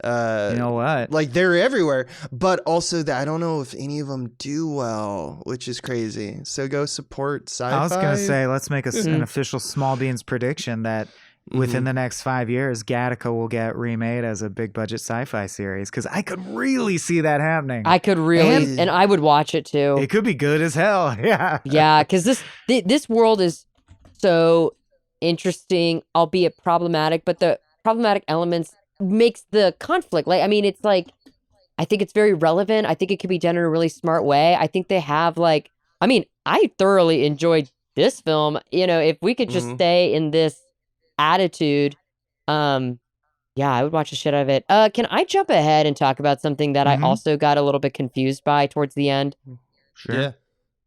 you know what? Like, they're everywhere. But also, I don't know if any of them do well, which is crazy. So go support sci-fi. I was going to say, let's make an official Small Beans prediction that within the next 5 years, Gattaca will get remade as a big budget sci-fi series, because I could really see that happening. I could really, and I would watch it too. It could be good as hell. Yeah. Yeah, because this world is so interesting, albeit problematic, but the problematic elements makes the conflict. Like, I mean, it's like, I think it's very relevant. I think it could be done in a really smart way. I think they have like, I mean, I thoroughly enjoyed this film. You know, if we could just stay in this attitude, yeah, I would watch the shit out of it. Can I jump ahead and talk about something that I also got a little bit confused by towards the end? Sure. Yeah.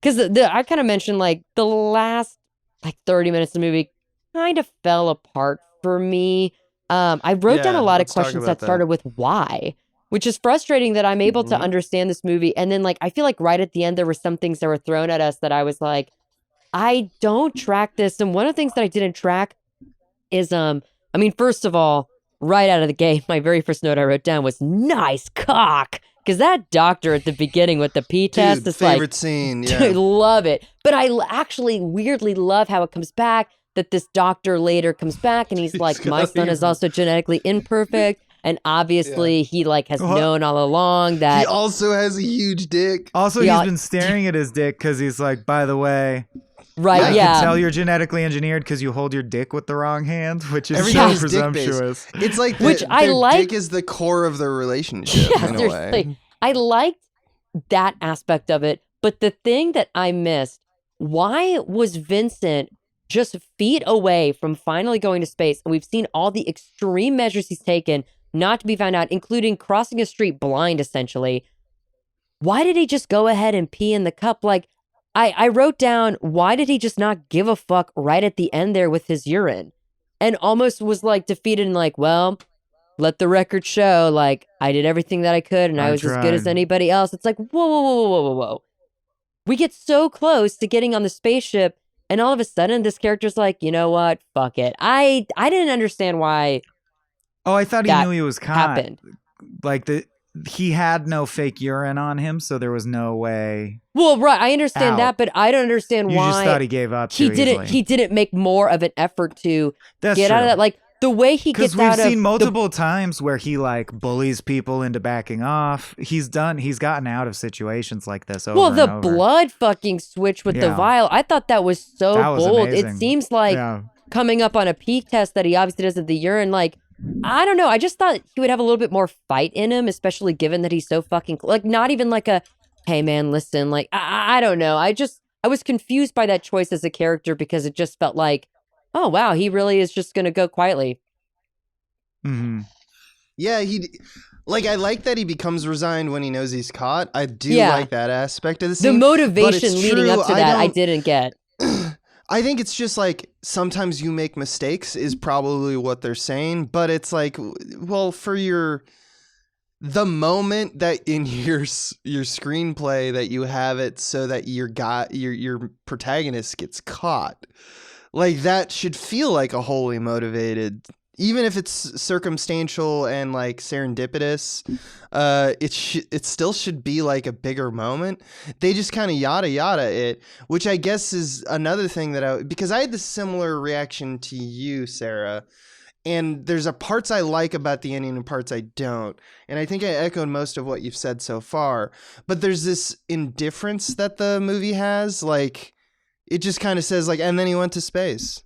Because I kind of mentioned like the last like 30 minutes of the movie kind of fell apart for me. I wrote down a lot of questions that started with why, which is frustrating that I'm able to understand this movie. And then like, I feel like right at the end, there were some things that were thrown at us that I was like, I don't track this. And one of the things that I didn't track is, I mean, first of all, right out of the gate, my very first note I wrote down was nice cock. Because that doctor at the beginning with the P test is like, favorite scene. Yeah. Dude, love it. But I actually weirdly love how it comes back, that this doctor later comes back and he's like, my son is also genetically imperfect. And obviously he like has known all along that. He also has a huge dick. Also, he's been staring at his dick because he's like, by the way, right? I Yeah. can tell you're genetically engineered because you hold your dick with the wrong hand, which is Everything's so presumptuous. It's like which I like. Dick is the core of their relationship. Yeah, in a seriously. way. I liked that aspect of it, but the thing that I missed, why was Vincent just feet away from finally going to space? And we've seen all the extreme measures he's taken not to be found out, including crossing a street blind, essentially. Why did he just go ahead and pee in the cup? Like, I wrote down, why did he just not give a fuck right at the end there with his urine? And almost was like defeated and like, well, let the record show, like, I did everything that I could and I was as good as anybody else. It's like, whoa. We get so close to getting on the spaceship and all of a sudden this character's like, you know what? Fuck it. I didn't understand why. Oh, I thought he knew he was caught. Happened. Like he had no fake urine on him, so there was no way. Well, right, I understand that, but I don't understand why. You just thought he gave up. He didn't make more of an effort to get out of that. Like the way he gets out of. Because we've seen multiple times where he like bullies people into backing off. He's gotten out of situations like this over and over. Blood fucking switch with the vial. I thought that was so bold. Amazing. It seems like coming up on a peak test that he obviously does at the urine. Like, I don't know. I just thought he would have a little bit more fight in him, especially given that he's so fucking like not even like a, hey man, listen. Like I don't know. I was confused by that choice as a character because it just felt like, oh wow, he really is just gonna go quietly. Mm-hmm. Yeah, I like that he becomes resigned when he knows he's caught. I do like that aspect of the scene. The motivation leading up to that, I didn't get. I think it's just like sometimes you make mistakes is probably what they're saying, but it's like, well, for the moment that in your screenplay that you have it so that your protagonist gets caught, like that should feel like a wholly motivated, even if it's circumstantial and like serendipitous, it still should be like a bigger moment. They just kind of yada it, which I guess is another thing that because I had this similar reaction to you, Sarah. And there's parts I like about the ending and parts I don't. And I think I echoed most of what you've said so far. But there's this indifference that the movie has. Like, it just kind of says, like, and then he went to space.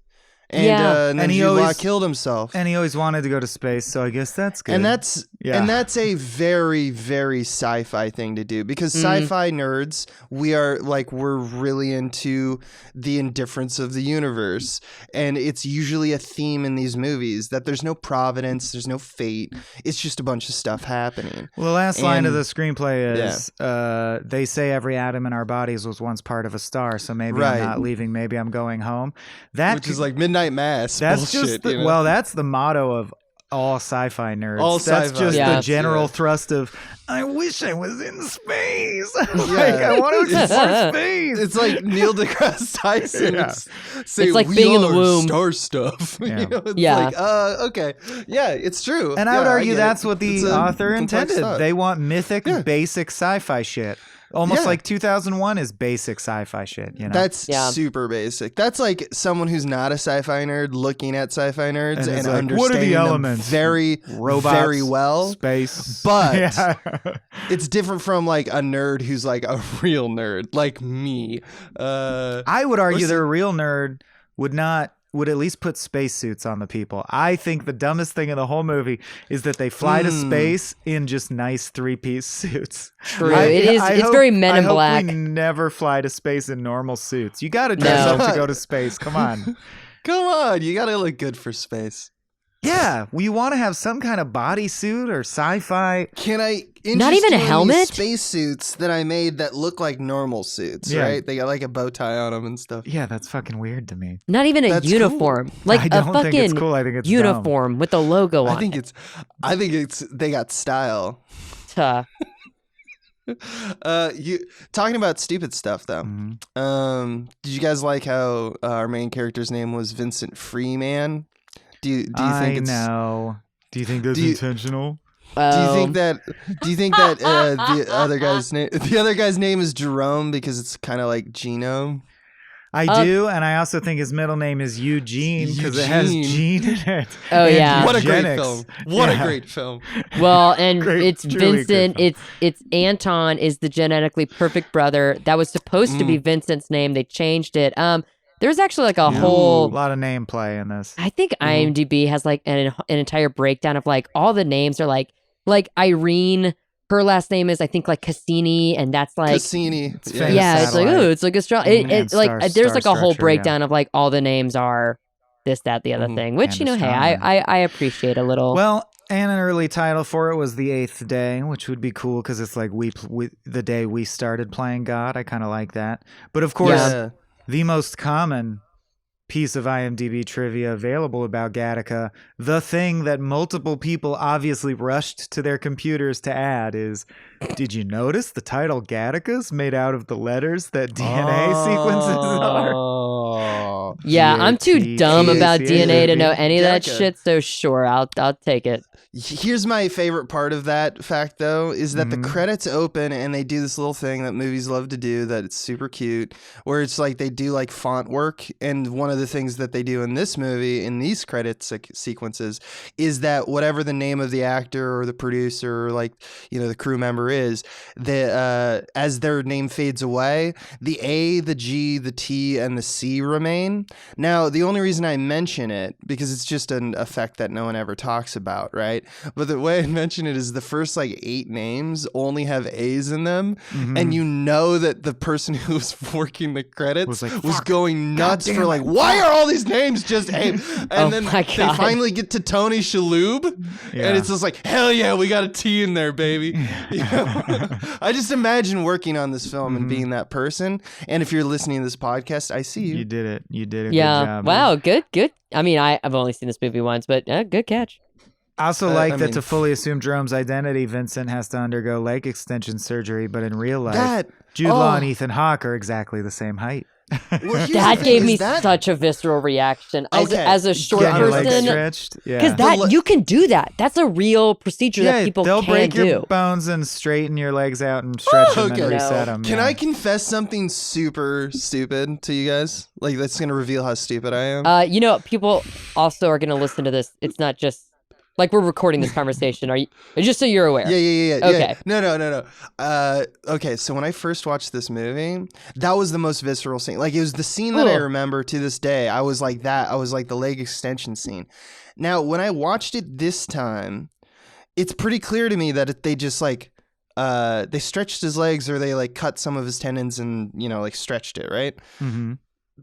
And then Jude Law killed himself. And he always wanted to go to space, so I guess that's good. And that's a very, very sci-fi thing to do, because sci-fi nerds, we're really into the indifference of the universe. And it's usually a theme in these movies that there's no providence, there's no fate. It's just a bunch of stuff happening. Well, the last line of the screenplay is, they say every atom in our bodies was once part of a star, so maybe I'm not leaving, maybe I'm going home. Which is like Midnight Mass. That's bullshit, just well, that's the motto of all sci-fi nerds. That's just the general thrust of, I wish I was in space. I want to explore space. It's like Neil deGrasse Tyson. It's like being in the womb. Star stuff. It's like, okay. Yeah, it's true. And I would argue that's what the author intended. They want mythic, basic sci-fi shit. Almost like 2001 is basic sci-fi shit, you know? That's super basic. That's like someone who's not a sci-fi nerd looking at sci-fi nerds and like, understanding what are the elements? Very well. Space. But it's different from like a nerd who's like a real nerd, like me. I would argue that a real nerd would at least put spacesuits on the people. I think the dumbest thing in the whole movie is that they fly to space in just nice 3-piece suits. True. It's very Men in Black. I hope we never fly to space in normal suits. You got to dress up to go to space. Come on. Come on. You got to look good for space. Yeah, we want to have some kind of bodysuit or sci-fi. Not even a helmet? Spacesuits that I made that look like normal suits, right? They got like a bow tie on them and stuff. Yeah, that's fucking weird to me. Not even a uniform, cool. like I don't a fucking think it's cool. I think it's uniform dumb. with the logo on. I think it's they got style. You talking about stupid stuff though. Did you guys like how our main character's name was Vincent Freeman? Do you think Do you think that's intentional? Do you think that the other guy's name is Jerome because it's kind of like Gino? I do, and I also think his middle name is Eugene because it has Gene in it. Oh yeah, what a great film! What a great film! Well, and it's Vincent. It's Anton is the genetically perfect brother. That was supposed to be Vincent's name. They changed it. There's actually like a whole lot of name play in this. I think IMDb has like an entire breakdown of like all the names are like Irene. Her last name is I think like Cassini, and that's like Cassini. It's like it's like a there's like a whole breakdown of like all the names are this, that, the other thing. Which hey, I appreciate a little. Well, and an early title for it was The Eighth Day, which would be cool because it's like the day we started playing God. I kind of like that, but of course. The most common piece of IMDb trivia available about Gattaca, the thing that multiple people obviously rushed to their computers to add is, did you notice the title Gattaca's made out of the letters that DNA sequences are? Yeah, I'm too dumb about DNA to know any of that shit, so sure, I'll take it. Here's my favorite part of that fact, though, is that the credits open and they do this little thing that movies love to do that it's super cute, where it's like they do like font work. And one of the things that they do in this movie, in these credits sequences, is that whatever the name of the actor or the producer or like, the crew member is, as their name fades away, the A, the G, the T, and the C remain. Now, the only reason I mention it, because it's just an effect that no one ever talks about, right? But the way I mention it is the first like 8 names only have A's in them, and that the person who was working the credits was going nuts for like, why are all these names just A? And then they finally get to Tony Shalhoub, and it's just like, hell yeah, we got a T in there, baby. I just imagine working on this film and being that person. And if you're listening to this podcast, I see you. You did it. You did it. Yeah. Good job. Wow. Good. I mean, I've only seen this movie once, but good catch. I also that to fully assume Jerome's identity, Vincent has to undergo leg extension surgery, but in real life, Jude Law and Ethan Hawke are exactly the same height. Well, here's the That thing, gave is me that- such a visceral reaction Okay. as a short Getting your legs person. stretched. Yeah. Because that you can do that. That's a real procedure that people they'll can break do. your bones and straighten your legs out and stretch them okay. and No. reset them. Can I confess something super stupid to you guys? Like, that's going to reveal how stupid I am. You know, people also are going to listen to this. It's not just like we're recording this conversation. Are you? Just so you're aware. Yeah. Okay. No. Okay, so when I first watched this movie, that was the most visceral scene. Like, it was the scene that I remember to this day. I was like that. I was like the leg extension scene. Now, when I watched it this time, it's pretty clear to me that they just like they stretched his legs or they like cut some of his tendons and, you know, like stretched it, right? Mm-hmm.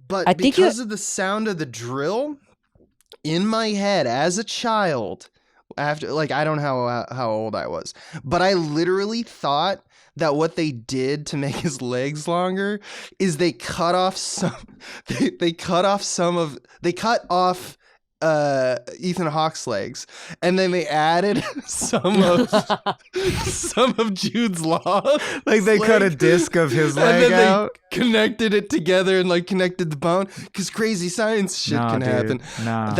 But I think because of the sound of the drill in my head as a child, after, like, I don't know how old I was, but I literally thought that what they did to make his legs longer is they cut off Ethan Hawke's legs, and then they added some of Jude's Law. Like they cut a disc of his and leg then they out. connected it together and like connected the bone, because crazy science shit No, can dude. happen. No.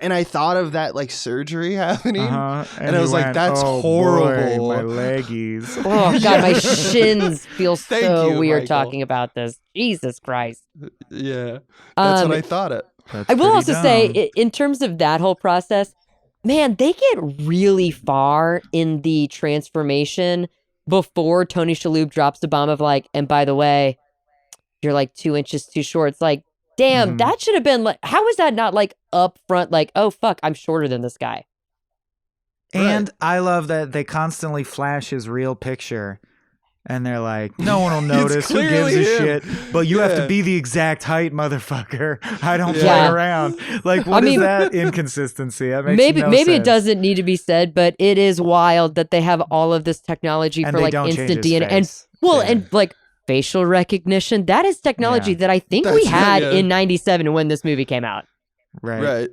And I thought of that like surgery happening, and I you was like, went, that's "Oh, horrible. boy, my leggies. Oh God, my shins feel Thank so you, weird Michael. talking about this. Jesus Christ. Yeah, that's what I thought it. That's I will pretty also dumb. say, in terms of that whole process, man, they get really far in the transformation before Tony Shalhoub drops the bomb of like, and by the way, you're like 2 inches too short. It's like, damn, Mhm. that should have been like, how is that not like up front? Like, oh fuck, I'm shorter than this guy. And I love that they constantly flash his real picture. And they're like, no one will notice. Who gives clearly a him. shit? But you have Yeah. to be the exact height, motherfucker. I don't play Yeah. around. Like, what is mean, that inconsistency? That makes Maybe no maybe it sense. doesn't need to be said, but it is wild that they have all of this technology And for they like don't change instant his DNA face. and like facial recognition. That is technology Yeah. that I think we That's- had yeah. in '97 when this movie came out. Right. Right.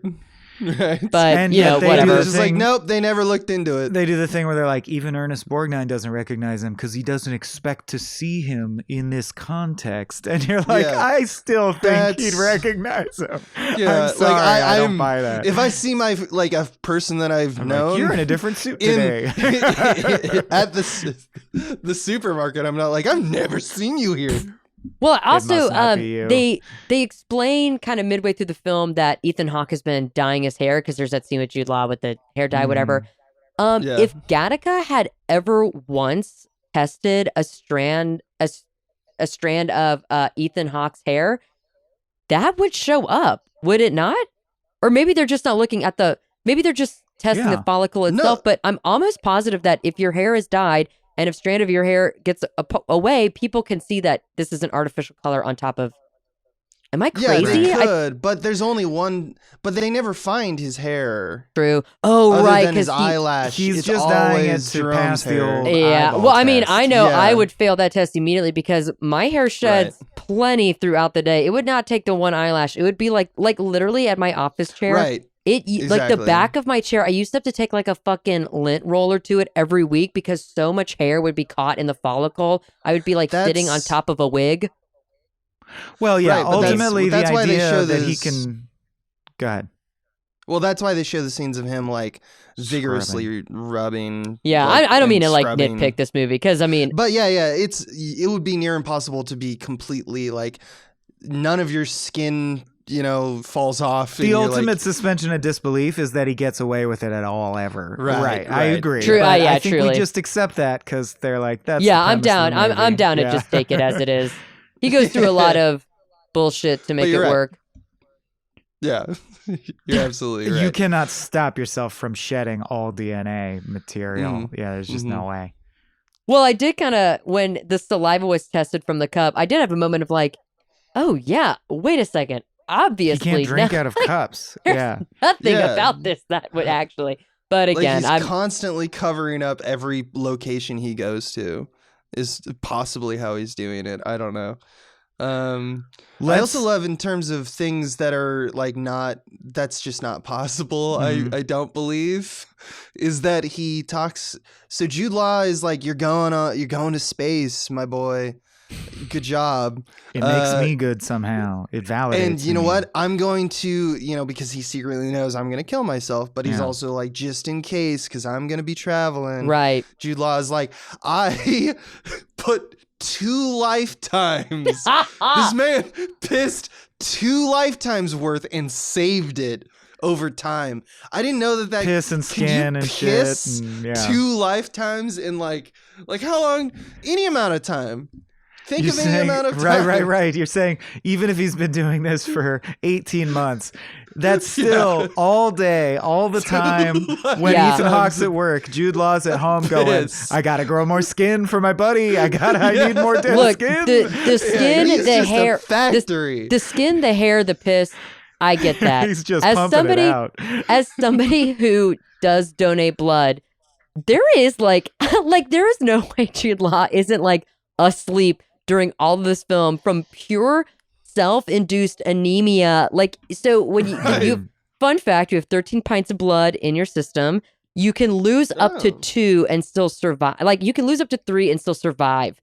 But And you yet know, they whatever. do It's just like, thing- nope, they never looked into it. They do the thing where they're like, even Ernest Borgnine doesn't recognize him because he doesn't expect to see him in this context. And you're like, Yeah. I still think he'd That's- recognize him. Yeah, I'm sorry, I don't I'm- buy that. If I see my like a person that I've I'm known, like, you're in a different suit in- today. at the supermarket, I'm not like, I've never seen you here. Well, also, must not be you. they explain kind of midway through the film that Ethan Hawke has been dyeing his hair because there's that scene with Jude Law with the hair dye, whatever. Yeah. If Gattaca had ever once tested a strand of Ethan Hawke's hair, that would show up, would it not? Or maybe they're just not looking at maybe they're just testing Yeah. the follicle itself. No. But I'm almost positive that if your hair is dyed and if strand of your hair gets away, people can see that this is an artificial color on top of. Am I Yeah, crazy? they could, but there's only one. But they never find his hair. True. Oh, Other right. than his Because eyelash. He's it's just dying it always to Jerome's pass the hair. old yeah. eyeball Well, I mean, test. I know Yeah. I would fail that test immediately because my hair sheds plenty throughout the day. It would not take the one eyelash. It would be like literally at my office chair. Right. Like the Exactly. back of my chair, I used to have to take like a fucking lint roller to it every week because so much hair would be caught in the follicle. I would be like sitting on That's- top of a wig. Well, yeah, Right, but that's- ultimately that's the why they idea show that he this- can... Go ahead. Well, that's why they show the scenes of him like vigorously rubbing. Yeah, like, I don't mean and to like scrubbing. nitpick this movie because I mean, But yeah, it would be near impossible to be completely like none of your skin, falls off. The and you're, ultimate like, suspension of disbelief is that he gets away with it at all, ever. Right, I right. agree. True, but yeah, I think truly. we just accept that because they're like, that's yeah, the I'm premise of down. the I'm movie. down to Yeah. just take it as it is. He goes through a lot of bullshit to make it you're right. work. Yeah, you're absolutely right. You cannot stop yourself from shedding all DNA material. Mhm. Yeah, there's just no way. Well, I did kind of, when the saliva was tested from the cup, I did have a moment of like, oh, yeah, wait a second. You Obviously, can't drink no- out of cups. Yeah. nothing Yeah. about this that would actually. But Like again, he's I'm constantly covering up every location he goes to. Is possibly how he's doing it. I don't know. I Let's- also love in terms of things that are like that's just not possible. Mhm. I don't believe is that he talks. So Jude Law is like, you're going to space, my boy. Good job. It makes me good somehow. It validates And you know me. what? I'm going to, because he secretly knows I'm going to kill myself, but he's Yeah. also like, just in case, because I'm going to be traveling. Right. Jude Law is like, I put 2 lifetimes. This man pissed 2 lifetimes worth and saved it over time. I didn't know that piss and can you skin and piss shit. And, yeah. 2 lifetimes in like how long? Any amount of time. Think You're of any saying, amount of time. right. You're saying even if he's been doing this for 18 months, that's still all day, all the time. When Yeah. Ethan Hawke's at work, Jude Law's at home going, Piss. I gotta grow more skin for my buddy. I need more dead Look, skin. the skin, he's the just a hair, factory. the skin, the hair, the piss. I get that. He's just as pumping somebody, it out. As somebody who does donate blood, there is there is no way Jude Law isn't like asleep during all of this film from pure self-induced anemia. Like, so when you fun fact, you have 13 pints of blood in your system. You can lose up to 2 and still survive. Like, you can lose up to 3 and still survive.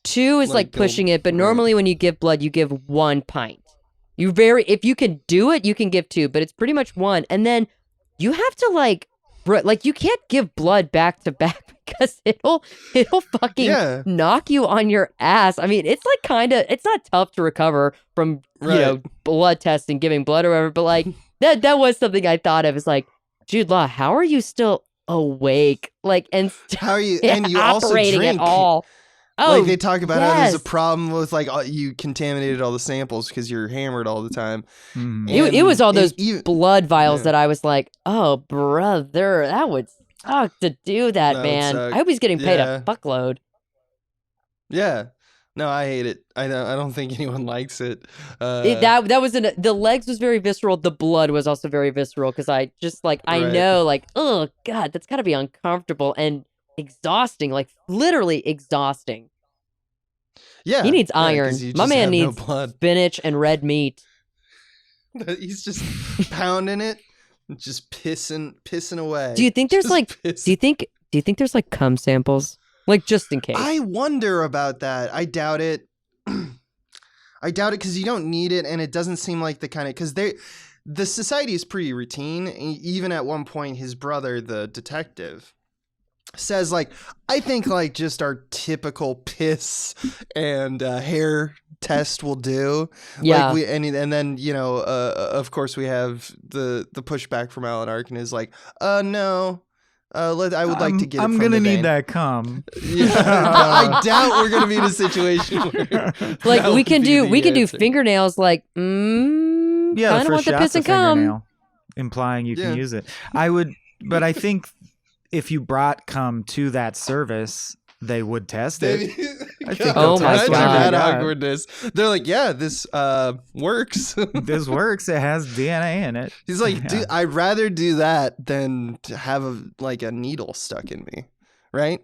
2 is like pushing it, but normally when you give blood, you give 1 pint. If you can do it, you can give 2, but it's pretty much 1. And then you have to you can't give blood back to back because it'll fucking knock you on your ass. I mean, it's like it's not tough to recover from, blood tests and giving blood or whatever, but like that was something I thought of. It's like, Jude Law, how are you still awake? Like, and how are you? And you also operating drink. at all. Oh, like they talk about how there's a yes. problem with you contaminated all the samples because you're hammered all the time. It was all those even, blood vials that I was like, oh, brother, that would suck to do that, man. I hope he's getting paid a fuckload. Yeah. No, I hate it. I don't think anyone likes it. That was the legs was very visceral. The blood was also very visceral because I just I know oh God, that's got to be uncomfortable and exhausting, like literally exhausting. Yeah, he needs iron. My man needs spinach and red meat. He's just pounding it, just pissing away. Do you think there's do you think there's cum samples? Like, just in case. I wonder about that. I doubt it. I doubt it because you don't need it, and it doesn't seem like the kind of the society is pretty routine. Even at one point, his brother, the detective, says I think just our typical piss and hair test will do. Yeah. And then of course we have the pushback from Alan Arkin is no. I would like to get. I'm gonna need that cum. Yeah, I doubt we're gonna be in a situation where we can do fingernails. Yeah, kind the of first want the shot's piss a and cum. fingernail, implying you can use it. I would, but I think if you brought cum to that service, they would test it. I think oh my God. That awkwardness. They're like, yeah, this works. This works. It has DNA in it. He's like, dude, I'd rather do that than to have a needle stuck in me, right?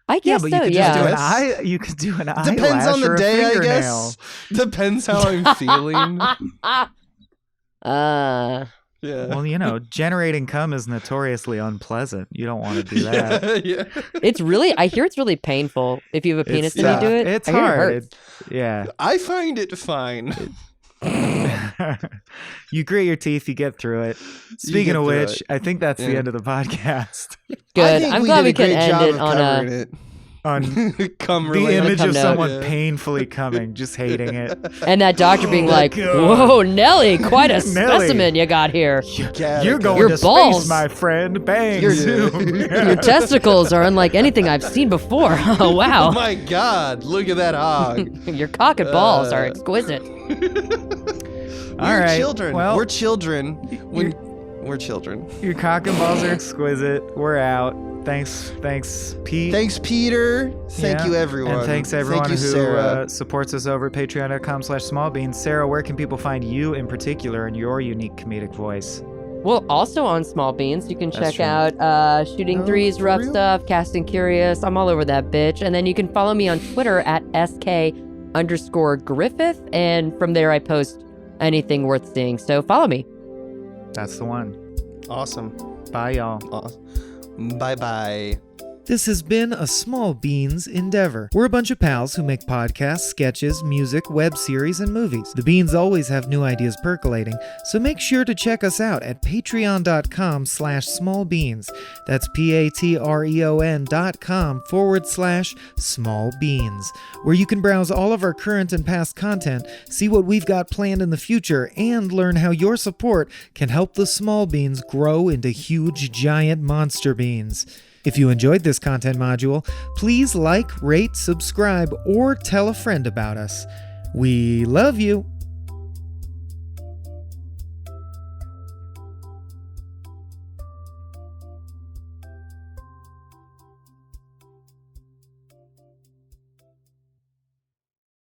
I guess but so. you could Yeah, just do an eye. You could do an eyelash. Depends on the or a day, I fingernail. guess. Depends how I'm feeling. Yeah. Well, generating cum is notoriously unpleasant. You don't want to do that. Yeah. I hear it's really painful if you have a penis and you do it. It's I hear hard. it hurts. Yeah. I find it fine. You grit your teeth, you get through it. Speaking of which, I think that's the end of the podcast. Good. I'm glad we can end it on it. On cum the image of note. someone painfully coming, just hating it. And that doctor being like, God. whoa, Nelly, quite a Nelly. specimen you got here. You're going Your to balls. space, my friend. Bang. Your zoom. Your testicles are unlike anything I've seen before. Oh, wow. Oh my God, look at that hog. Your cock and balls are exquisite. All right. Children. Well, we're children. We're children. Your cock and balls are exquisite. We're out. Thanks, Pete. Thanks, Peter. Thank you, everyone. And thanks, everyone Thank you, who Sarah. supports us over at patreon.com/smallbeans. Sarah, where can people find you in particular and your unique comedic voice? Well, also on Small Beans, you can That's check true. out Shooting Threes, for Rough real? Stuff, Casting Curious. I'm all over that bitch. And then you can follow me on Twitter at SK_Griffith. And from there, I post anything worth seeing. So follow me. That's the one. Awesome. Bye, y'all. Bye-bye. This has been a Small Beans endeavor. We're a bunch of pals who make podcasts, sketches, music, web series, and movies. The beans always have new ideas percolating, so make sure to check us out at patreon.com/smallbeans. That's patreon.com/smallbeans, where you can browse all of our current and past content, see what we've got planned in the future, and learn how your support can help the small beans grow into huge, giant monster beans. If you enjoyed this content module, please like, rate, subscribe, or tell a friend about us. We love you!